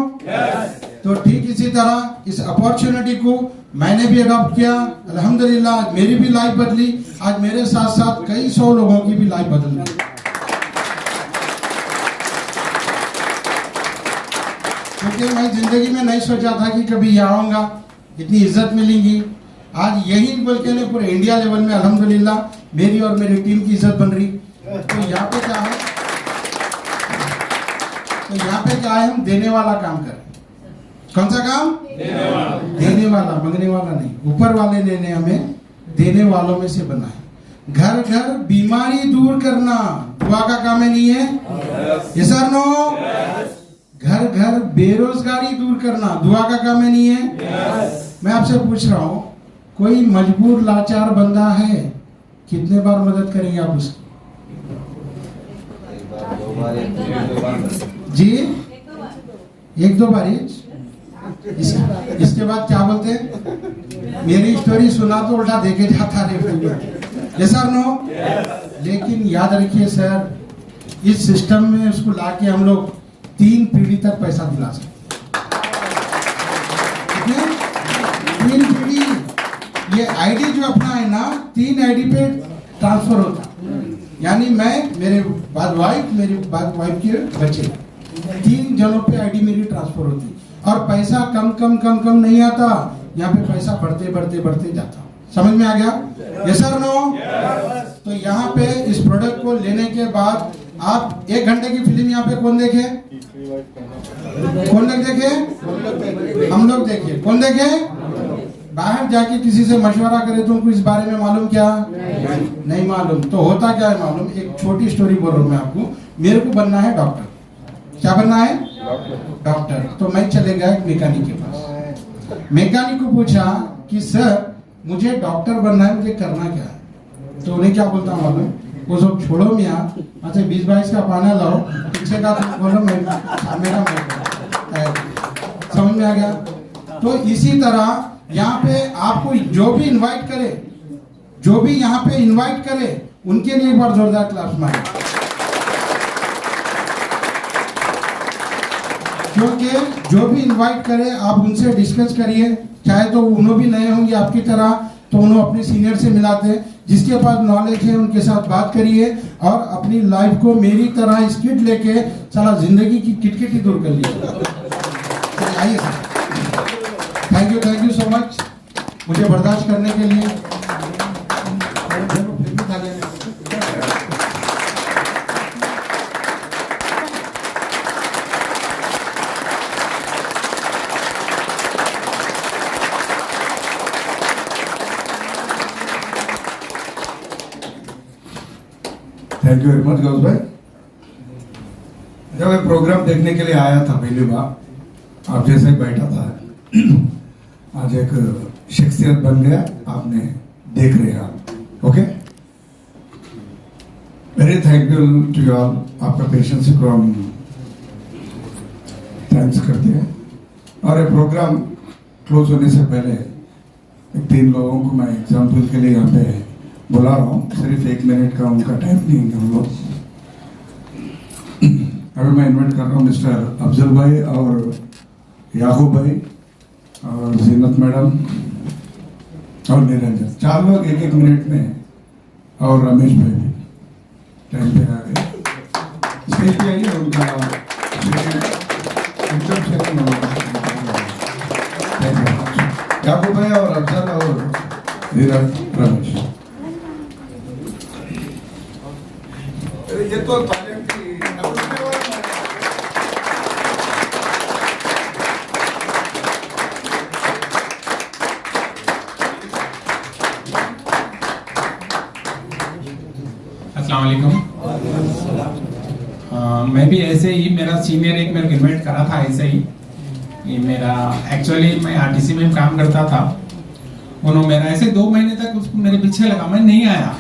तो ठीक इसी तरह इस अपॉर्चुनिटी को मैंने भी अडॉप्ट किया, अल्हम्दुलिल्लाह मेरी भी लाइफ बदली। आज मेरे साथ साथ कई 100 लोगों की भी लाइफ बदल गई। क्योंकि मैं जिंदगी में नहीं सोचा था कि कभी यहाँ आऊंगा, इतनी इज्जत मिलेगी। आज यही बोल के नहीं, पूरे इंडिया लेवल में अल्हम्दुलिल्लाह मेरी और मेरी टीम की इज्जत बन रही। तो यहाँ पे क्या है, हम देने वाला काम कर रहे हैं। कौन सा काम? देने वाला, मंगने वाला नहीं। ऊपर वाले ने हमें देने वालों में से बनाए। घर घर बीमारी दूर करना दुआ का काम है, नहीं है? यस और नो? घर घर बेरोजगारी दूर करना दुआ का काम है, नहीं है? मैं आपसे पूछ रहा हूँ, कोई मजबूर लाचार बंदा है, कितने बार मदद करेंगे आप उसकी? जी एक दो बार ही इसके बाद क्या बोलते हैं? मेरी स्टोरी सुना तो उल्टा देखे जाता रे। यस और नो? लेकिन याद रखिए सर, इस सिस्टम में उसको लाके हम लोग 3 पीढ़ी तक पैसा दिला सकते। 3 पीढ़ी। ये आईडी जो अपना है ना, 3 आईडी पे ट्रांसफर होता, यानी मैं, मेरे बाद वाइफ, मेरी बाद वाइफ के बच्चे, 3 जनों पे आईडी मेरी ट्रांसफर होती। और पैसा कम कम कम कम नहीं आता, यहाँ पे पैसा बढ़ते बढ़ते बढ़ते जाता। समझ में आ गया? यस और नो? तो यहाँ पे इस प्रोडक्ट को लेने के बाद आप 1 घंटे की फिल्म यहाँ पे कौन देखे? कौन लोग देखे? हम लोग देखे। कौन देखे? बाहर जाके किसी से मशवरा करे तो उनको इस बारे में मालूम क्या? नहीं मालूम। तो होता क्या है मालूम? एक छोटी स्टोरी बोल रहा हूँ मैं आपको। मेरे को बनना है डॉक्टर। क्या बनना है? डॉक्टर। तो मैं चले गया एक मैकेनिक के पास। मैकेनिक को पूछा कि सर मुझे डॉक्टर बनना है, मुझे करना क्या है? तो उन्हें क्या बोलता हूँ मालूम? वो सब छोड़ो मियाँ, अच्छा 20-22 का पाना लाओ, पीछे का तो बोलो मेरा। समझ में आ गया? तो इसी तरह यहाँ पे आपको जो भी इनवाइट करे, जो भी यहाँ पे इनवाइट करे, उनके लिए एक बार जोरदार क्लास मारे। क्योंकि जो भी इनवाइट करे आप उनसे डिस्कस करिए, चाहे तो उन्हों भी नए होंगे आपकी तरह, तो उन्होंने अपने सीनियर से मिलाते, जिसके पास नॉलेज है उनके साथ बात करिए और अपनी लाइफ को मेरी तरह स्किट लेके साला जिंदगी की किटकिट ही दूर कर लीजिए। आइए sir, thank you so much मुझे बर्दाश्त करने के लिए। Thank you very much Ghaus भाई। जब मैं प्रोग्राम देखने के लिए आया था पहली बार, आप जैसे ही बैठा था, आज एक शख्सियत बन गया, आपने देख रहे हैं आप। Okay, very thankful to you all. आपका पेशेंस को हम थैंक्स करते हैं। और ये प्रोग्राम क्लोज होने से पहले 3 लोगों को मैं एग्जाम्पल के लिए यहाँ पे बुला रहा हूँ। सिर्फ 1 मिनट का उनका टाइम नहीं है हम लोग। अभी मैं इन्वाइट कर रहा हूँ मिस्टर अफजल भाई और याकूब भाई और जीनत मैडम और निरंजन, 4 लोग 1-1 मिनट में, और रमेश भाई भी टाइम पे आ गए। स्टेज पे आइए, उनका याकूब भाई और अफजल और नीरज रमेश। ये तो टैलेंट की अस्सलाम वालेकुम। मैं भी ऐसे ही, मेरा सीनियर एक मेरे को इन्वाइट करा था ऐसे ही। ये मेरा एक्चुअली मैं आरटीसी में काम करता था। उन्होंने मेरा ऐसे 2 महीने तक उसको मेरे पीछे लगा, मैं नहीं आया।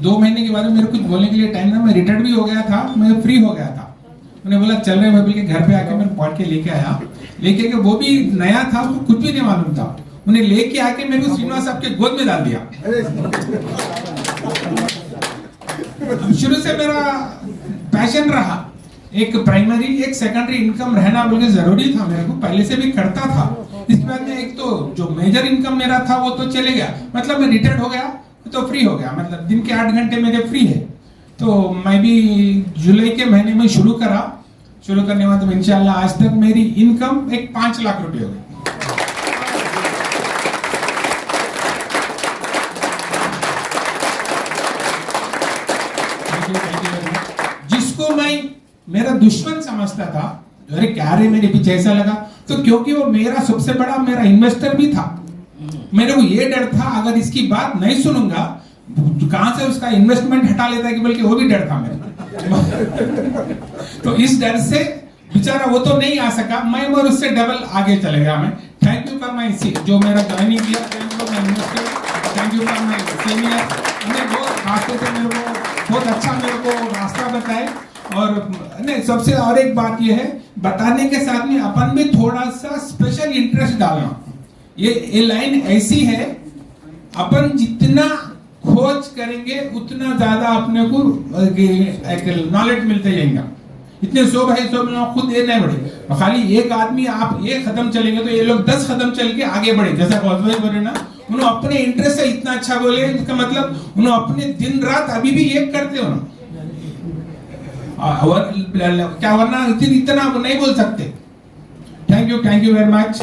2 महीने के बाद मेरे कुछ बोलने के लिए टाइम था, मैं रिटायर्ड भी हो गया था, मैं फ्री हो गया था। उन्हें बोला चल रहे, मैं बोल के घर पे आके मैं पढ़ के लेके आया। लेके के वो भी नया था, उसको कुछ भी नहीं मालूम था। उन्हें लेके आके मेरे को श्रीनिवास साहब के गोद में डाल दिया। शुरू से मेरा पैशन रहा, एक प्राइमरी एक सेकेंडरी इनकम रहना बोल के जरूरी था मेरे को, पहले से भी करता था। इसके बाद में एक तो जो मेजर इनकम मेरा था वो तो चले गया, मतलब मैं रिटायर्ड हो गया तो फ्री हो गया, मतलब दिन के 8 घंटे मेरे फ्री है। तो मैं भी जुलाई के महीने में शुरू करा। शुरू करने के बाद इंशाल्लाह आज तक मेरी इनकम एक 5 लाख रुपए हो गई। जिसको मैं मेरा दुश्मन समझता था, अरे क्या रे मेरे पीछे ऐसा लगा, तो क्योंकि वो मेरा सबसे बड़ा मेरा इन्वेस्टर भी था। मेरे को ये डर था अगर इसकी बात नहीं सुनूंगा कहां से उसका इन्वेस्टमेंट हटा लेता है, कि बल्कि वो भी डर था मेरे। तो इस डर से बेचारा वो तो नहीं आ सका, मैं और उससे डबल आगे चले गया। मैं थैंक यू फॉर माय जो मेरा ज्वाइनिंग किया, thank you for my investor, thank you for my senior. उन्हें बहुत रास्ते से मेरे को बहुत अच्छा मेरे को रास्ता बताए और नहीं, सबसे और एक बात ये है, बताने के साथ में अपन भी थोड़ा सा स्पेशल इंटरेस्ट डालना। ये लाइन ऐसी है, अपन जितना खोज करेंगे उतना ज्यादा अपने को नॉलेज मिलते जाएगा। इतने 100 भाई 100 लोग खुद ये नहीं बढ़े, खाली एक आदमी आप एक कदम चलेंगे तो ये लोग 10 कदम चल के आगे बढ़े। जैसा गौतम बोले ना, उन्होंने अपने इंटरेस्ट से इतना अच्छा बोले, इसका मतलब उन्होंने अपने दिन रात अभी भी एक करते हो ना, क्या वरना इतना नहीं बोल सकते। Thank you very much.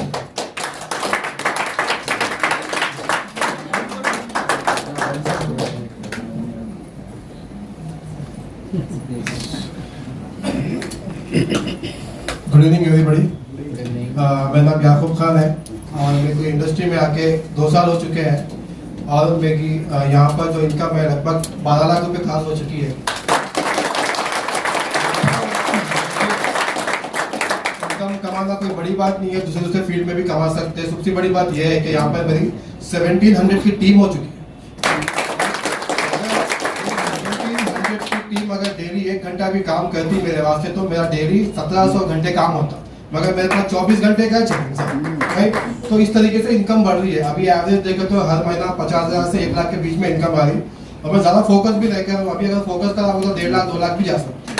Good evening everybody. मेरा नाम याकूब खान है और मेरे को इंडस्ट्री में आके 2 साल हो चुके हैं और मेरी यहाँ पर जो इनकम है लगभग 12 लाख रुपए क्रॉस हो चुकी है। इनकम कमाना कोई बड़ी बात नहीं है, दूसरे फील्ड में भी कमा सकते हैं। सबसे बड़ी बात यह है कि यहाँ पर मेरी 1700 की टीम हो चुकी है। टीम अगर डेली 1 घंटा भी काम करती मेरे वास्ते तो मेरा डेली 1700 घंटे काम होता, मगर मेरे पास 24 घंटे का राइट। तो इस तरीके से इनकम बढ़ रही है। अभी एवरेज देखें तो हर महीना 50,000 से 1 लाख के बीच में इनकम आ रही, और मैं ज्यादा फोकस भी नहीं कर रहा हूँ। अभी अगर फोकस करा तो 1.5 लाख 2 लाख भी जा सकते हैं।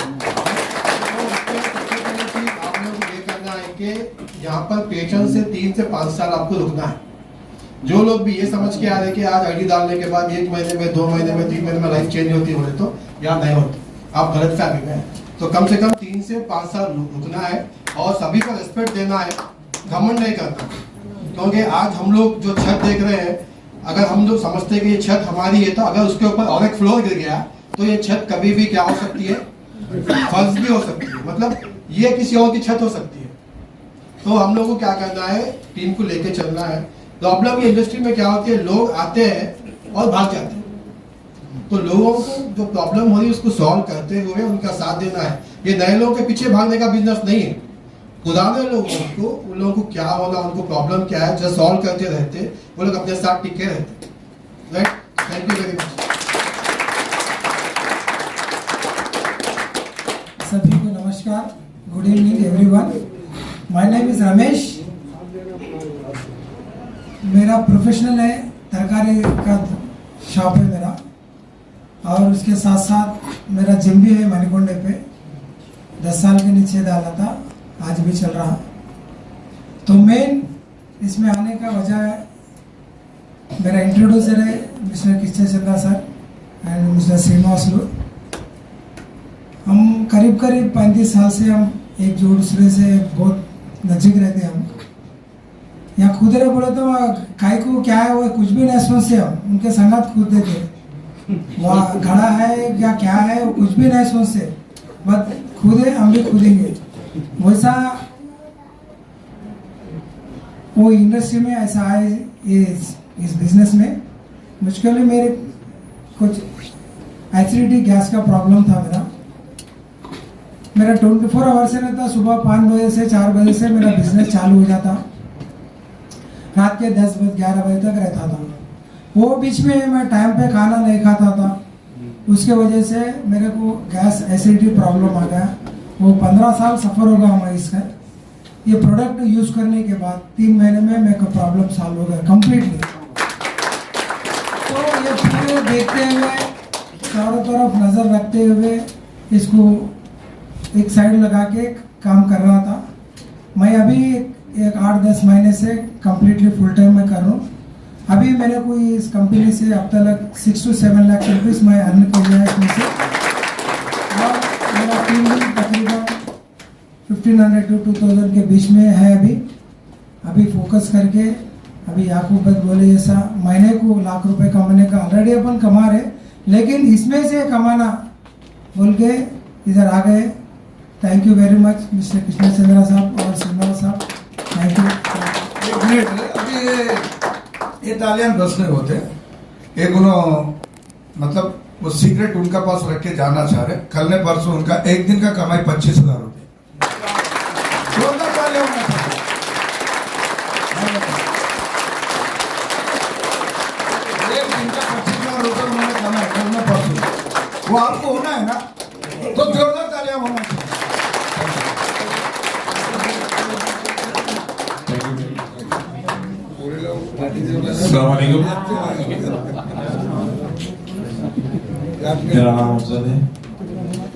आप लोगों को ये करना है कि यहाँ पर पेशेंस से 3 से 5 साल आपको रुकना है। जो लोग भी ये समझ के आ रहे कि आज आईडी डालने के बाद 1 महीने में 2 महीने में 3 महीने में लाइफ चेंज होती है, तो या नहीं होती, आप गलत फहमी में हैं। तो कम से कम 3 से 5 साल रुकना है और सभी को रिस्पेक्ट देना है, घमंड नहीं करना। क्योंकि आज हम लोग जो छत देख रहे हैं, अगर हम लोग समझते हैं कि ये छत हमारी है, तो अगर उसके ऊपर और एक फ्लोर गिर गया तो ये छत कभी भी क्या हो सकती है, फर्श भी हो सकती है, मतलब ये किसी और की छत हो सकती है। तो हम लोग को क्या करना है, टीम को लेके चलना है। प्रॉब्लम ये इंडस्ट्री में क्या होती है, लोग आते हैं और भाग जाते हैं। तो लोगों को जो प्रॉब्लम हो रही है उसको सॉल्व करते हुए उनका साथ देना है। ये नए लोगों के पीछे भागने का बिजनेस नहीं है। पुराने लोगों को, उन लोगों को क्या होना, उनको प्रॉब्लम क्या है, जो सॉल्व करते रहते, वो लोग अपने साथ टिके रहते। Right, thank you very much. सभी को नमस्कार, good evening everyone. My name is Ramesh. मेरा प्रोफेशनल है, तरकारी का शॉप है मेरा, और उसके साथ साथ मेरा जिम भी है मणिकोंडे पे। 10 साल के नीचे डाला था, आज भी चल रहा। तो मेन इसमें आने का वजह है, मेरा इंट्रोड्यूसर है mister Krishna Chandra sir and mister Srinivasulu. हम करीब 35 साल से हम एक दूसरे से बहुत नजीक रहते हैं। हम यहाँ खुद रहे बोले तो काय को क्या है वो कुछ भी नहीं सोचते, हम उनके संगत कूदते थे। वहाँ घड़ा है या क्या है वो कुछ भी नहीं सोचते, बस खुदे हम भी खुदेंगे। वैसा वो इंडस्ट्री में ऐसा है, इस बिजनेस में मुश्किल मेरे कुछ एसिडिटी गैस का प्रॉब्लम था। मेरा 24 आवर से रहता, सुबह 5 बजे से 4 बजे से मेरा बिजनेस चालू हो जाता, रात के 10 बजे 11 बजे तक रहता था। वो बीच में मैं टाइम पे खाना नहीं खाता था, उसके वजह से मेरे को गैस एसिडिटी प्रॉब्लम आ गया। वो 15 साल सफ़र होगा मैं इसका। ये प्रोडक्ट यूज़ करने के बाद 3 महीने में मेरे को प्रॉब्लम सॉल्व हो गया कम्प्लीटली। तो ये पूरे देखते हुए, चारों तरफ नज़र रखते हुए इसको एक साइड लगा के काम कर रहा था। मैं अभी एक 8-10 महीने से कम्प्लीटली फुल टाइम में कर रहा हूँ। अभी मैंने कोई इस कंपनी से अब तक 6 to 7 लाख रुपीज़ मैं अर्न किया है इसमें से, और मेरा टीम भी तकरीबन 1500 to 2000 के बीच में है। अभी फोकस करके, अभी याकूब भाई बोले जैसा महीने को लाख रुपए कमाने का ऑलरेडी अपन कमा रहे, लेकिन इसमें से कमाना बोल के इधर आ गए। Thank you very much mister Krishna Chandra साहब और श्रीनिवास साहब, थैंक यू। 1 मिनट, अभी ये तालियां बस नहीं होते। एक उन्होंने मतलब वो सीक्रेट उनका पास रख के जाना चाह रहे। कल ने परसों उनका एक दिन का कमाई 25,000 रुपये। जोरदार तालियां होना चाहिए। एक दिन का 25,000 रुपये उन्होंने कमाया कल ने परसों। वो आपको होना है ना, तो जोरदार तालियां कामयाब होना चाहिए। मेरा नाम अफजल है।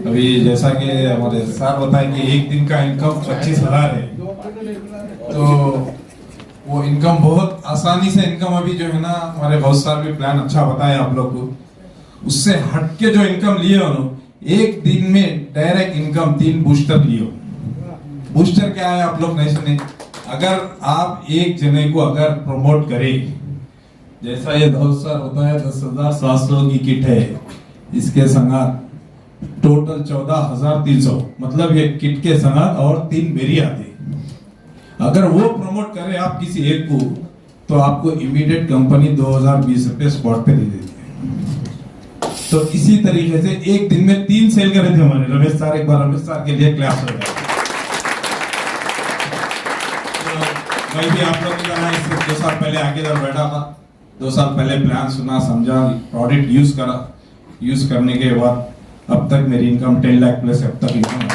अभी जैसा कि हमारे सर बताए कि एक दिन का इनकम 25,000 है, तो वो इनकम बहुत आसानी से इनकम अभी जो है ना, हमारे बहुत सारे भी प्लान अच्छा बताया आप लोग को, उससे हटके जो इनकम लिए हो ना, एक दिन में डायरेक्ट इनकम 3 बूस्टर लिए हो। बूस्टर क्या है आप लोग नहीं सुने? अगर आप एक जने को अगर प्रमोट करें, जैसा ये सर होता है 10,700 की किट है, इसके संगात टोटल 14,300, मतलब ये किट के संगात और 3 बेरी आते। अगर वो प्रमोट करे आप किसी एक को, तो आपको इमीडिएट कंपनी 2,020 रुपए स्पॉट पे दे देती है। तो इसी तरीके से एक दिन में 3 सेल करे थे हमारे रमेश सर। एक बार रमेश सर के लिए क्लैप्स हो जाए। मैं भी आप लोगों की तरह इससे 2 साल पहले आके जब बैठा था, 2 साल पहले प्लान सुना, समझा, प्रोडक्ट यूज करा। यूज करने के बाद अब तक मेरी इनकम 10 लाख प्लस अब तक इनकम है।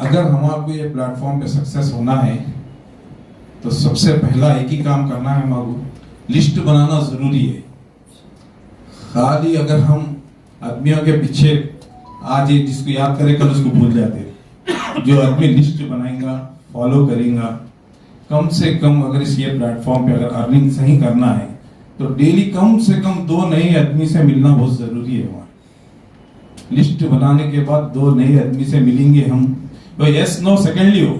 अगर हमारे को ये प्लेटफॉर्म पे सक्सेस होना है, तो सबसे पहला एक ही काम करना है, हमारे को लिस्ट बनाना जरूरी है। खाली अगर हम आदमियों के पीछे आज ये जिसको याद करे कल उसको भूल जाते हैं। जो आदमी लिस्ट बनाएगा, फॉलो करेगा, कम से कम अगर इस ये प्लेटफॉर्म पे अगर अर्निंग सही करना है, तो डेली कम से कम 2 नए आदमी से मिलना बहुत जरूरी है। हमारे लिस्ट बनाने के बाद 2 नए आदमी से मिलेंगे हम, तो यस नो सेकेंडली हो,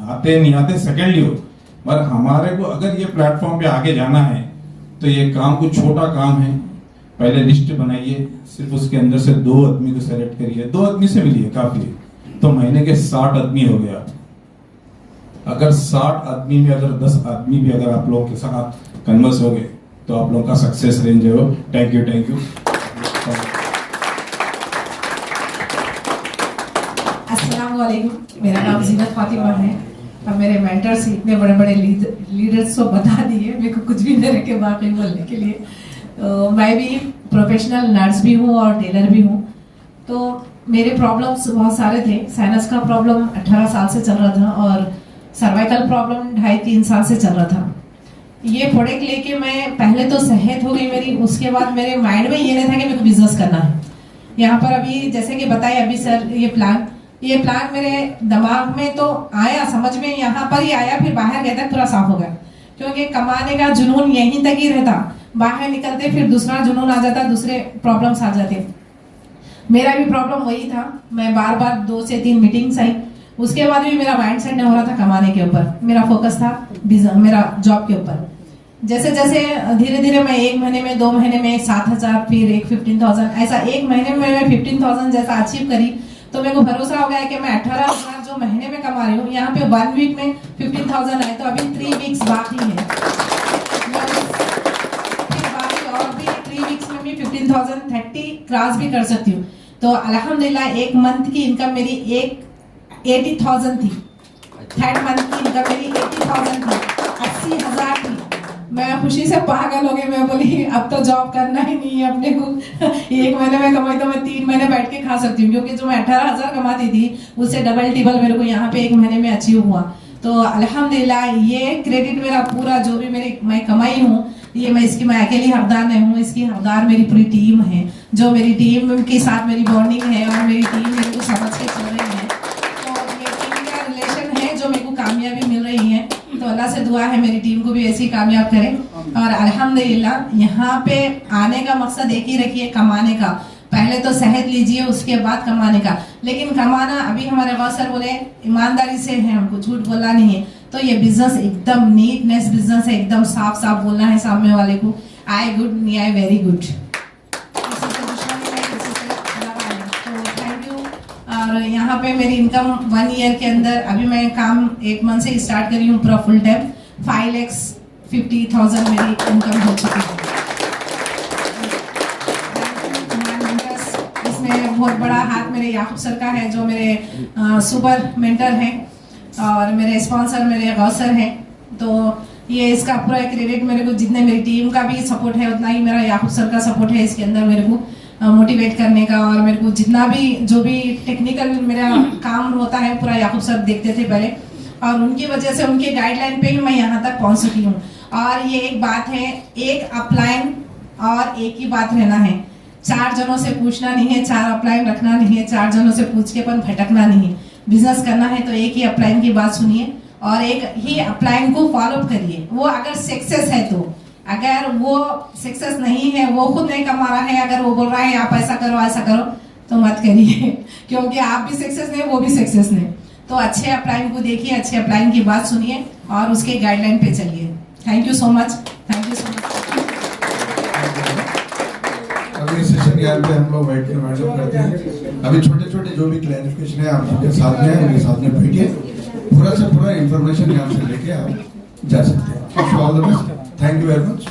आते नहीं आते सेकेंडली हो, पर हमारे को अगर ये प्लेटफॉर्म पे आगे जाना है, तो ये काम कुछ छोटा काम है। पहले लिस्ट बनाइए, सिर्फ उसके अंदर से 2 आदमी को सेलेक्ट करिए, 2 आदमी से मिलिए, काफी है। तो महीने के 60 आदमी हो गया। अगर 60 आदमी में अगर 10 आदमी भी अगर आप लोगों के साथ कन्वर्स हो गए, तो आप लोगों का सक्सेस रेंज है। Thank you, thank you. अस्सलाम वालेकुम, मेरा नाम जीनत फातिमा है। अब मेरे मेंटर्स इतने बड़े बड़े लीडर्स को बता दिए, मेरे को कुछ भी नहीं रखे बाकी बोलने के लिए। तो मैं भी प्रोफेशनल नर्स भी हूँ और टेलर भी हूँ। तो मेरे प्रॉब्लम्स बहुत सारे थे। साइनस का प्रॉब्लम 18 साल से चल रहा था और सर्वाइकल प्रॉब्लम 2.5-3 साल से चल रहा था। ये प्रोडक्ट लेके मैं पहले तो सेहत हो गई मेरी, उसके बाद मेरे माइंड में ये नहीं था कि मेरे को बिजनेस करना है। यहाँ पर अभी जैसे कि बताया अभी सर, ये प्लान मेरे दिमाग में तो आया, समझ में यहाँ पर ही आया, फिर बाहर गया था पूरा साफ हो गया। क्योंकि कमाने का जुनून यहीं तक ही रहता, बाहर निकलते फिर दूसरा जुनून आ जाता, दूसरे प्रॉब्लम्स आ जाते। मेरा भी प्रॉब्लम वही था। मैं बार बार 2 से 3 मीटिंग्स आई, उसके बाद भी मेरा माइंडसेट नहीं हो रहा था कमाने के ऊपर। मेरा फोकस था मेरा जॉब के ऊपर। जैसे जैसे धीरे धीरे मैं 1 महीने में, 2 महीने में 7,000, फिर 15,000, ऐसा 1 महीने में मैं 15,000 जैसा अचीव करी, तो मेरे को भरोसा हो गया कि मैं 18,000 जो महीने में कमा रही हूँ, यहाँ पे 1 वीक में 15,000 आए, तो अभी 3 वीक्स बाकी है। फिर बाकी और भी 3 वीक्स में भी 15,030 क्रॉस भी कर सकती हूँ। तो अल्हम्दुलिल्लाह 1 मंथ की इनकम मेरी 80,000 थी। 3rd मंथ की इनकम मेरी 80,000 थी, 80,000 थी। मैं खुशी से पागल हो गई। मैं बोली अब तो जॉब करना ही नहीं है अपने को। 1 महीने में कमाई तो मैं 3 महीने बैठ के खा सकती हूँ, क्योंकि जो मैं 18,000 कमाती थी उससे डबल टिबल मेरे को यहाँ पे 1 महीने में अचीव हुआ। तो अल्हम्दुलिल्लाह ये क्रेडिट मेरा पूरा जो भी मैं कमाई हूँ, ये मैं अकेली हकदार नहीं हूँ, इसकी हकदार मेरी पूरी टीम है। जो मेरी टीम के साथ मेरी बॉन्डिंग है और मेरी टीम मेरे को समझ के चल रही है, तो ये टीम का रिलेशन है जो मेरे को कामयाबी मिल रही है। तो अल्लाह से दुआ है मेरी टीम को भी ऐसी कामयाब करें। और अल्हम्दुलिल्लाह यहाँ पे आने का मकसद एक ही रखिए, कमाने का। पहले तो सेहत लीजिए, उसके बाद कमाने का। लेकिन कमाना अभी हमारे गौस सर बोले ईमानदारी से है, हमको झूठ बोलना नहीं है। तो ये बिजनेस एकदम नीटनेस बिजनेस है, एकदम साफ साफ बोलना है सामने वाले को। आई गुड नहीं आई वेरी गुड। और यहाँ पे मेरी इनकम 1 ईयर के अंदर, अभी मैं काम 1 मंथ से स्टार्ट करी हूँ पूरा फुल टाइम, 5,50,000 मेरी इनकम हो चुकी है। इसमें बहुत बड़ा हाथ मेरे याकूब सर का है, जो मेरे सुपर मेंटर हैं और मेरे स्पॉन्सर मेरे गौस सर हैं। तो ये इसका पूरा क्रेडिट मेरे को, जितने मेरी टीम का भी सपोर्ट है उतना ही मेरा याकूब सर का सपोर्ट है इसके अंदर, मेरे को मोटिवेट करने का। और मेरे को जितना भी जो भी टेक्निकल मेरा काम होता है पूरा याकूब सर देखते थे पहले, और उनकी वजह से उनके गाइडलाइन पे ही मैं यहाँ तक पहुँच सकी हूँ। और ये एक बात है, एक अपलाइन और एक ही बात रहना है, 4 जनों से पूछना नहीं है, 4 अपलाइन रखना नहीं है, 4 जनों से पूछ के अपन भटकना नहीं है। बिजनेस करना है तो एक ही अपलाइन की बात सुनिए और एक ही अपलाइन को फॉलो करिए। वो अगर सक्सेस है तो, अगर वो सक्सेस नहीं है, वो खुद नहीं कमा रहा है, अगर वो बोल रहा है आप ऐसा करो तो मत करिए क्योंकि आप भी सक्सेस नहीं, वो भी सक्सेस नहीं। तो अच्छे अपलाइन को देखिए, अच्छे अपलाइन की बात सुनिए और उसके गाइडलाइन पे चलिए। Thank you so much, thank you so much. अगले सेशन यहाँ पे हम लोग बैठ के वाइंडअप करते हैं। अभी छोटे छोटे जो भी क्लैरिफिकेशन है आप उनके साथ में है, उनके साथ में बैठिए, पूरा से पूरा इंफॉर्मेशन यहाँ से लेके आप जा सकते हैं। All the best, thank you very much.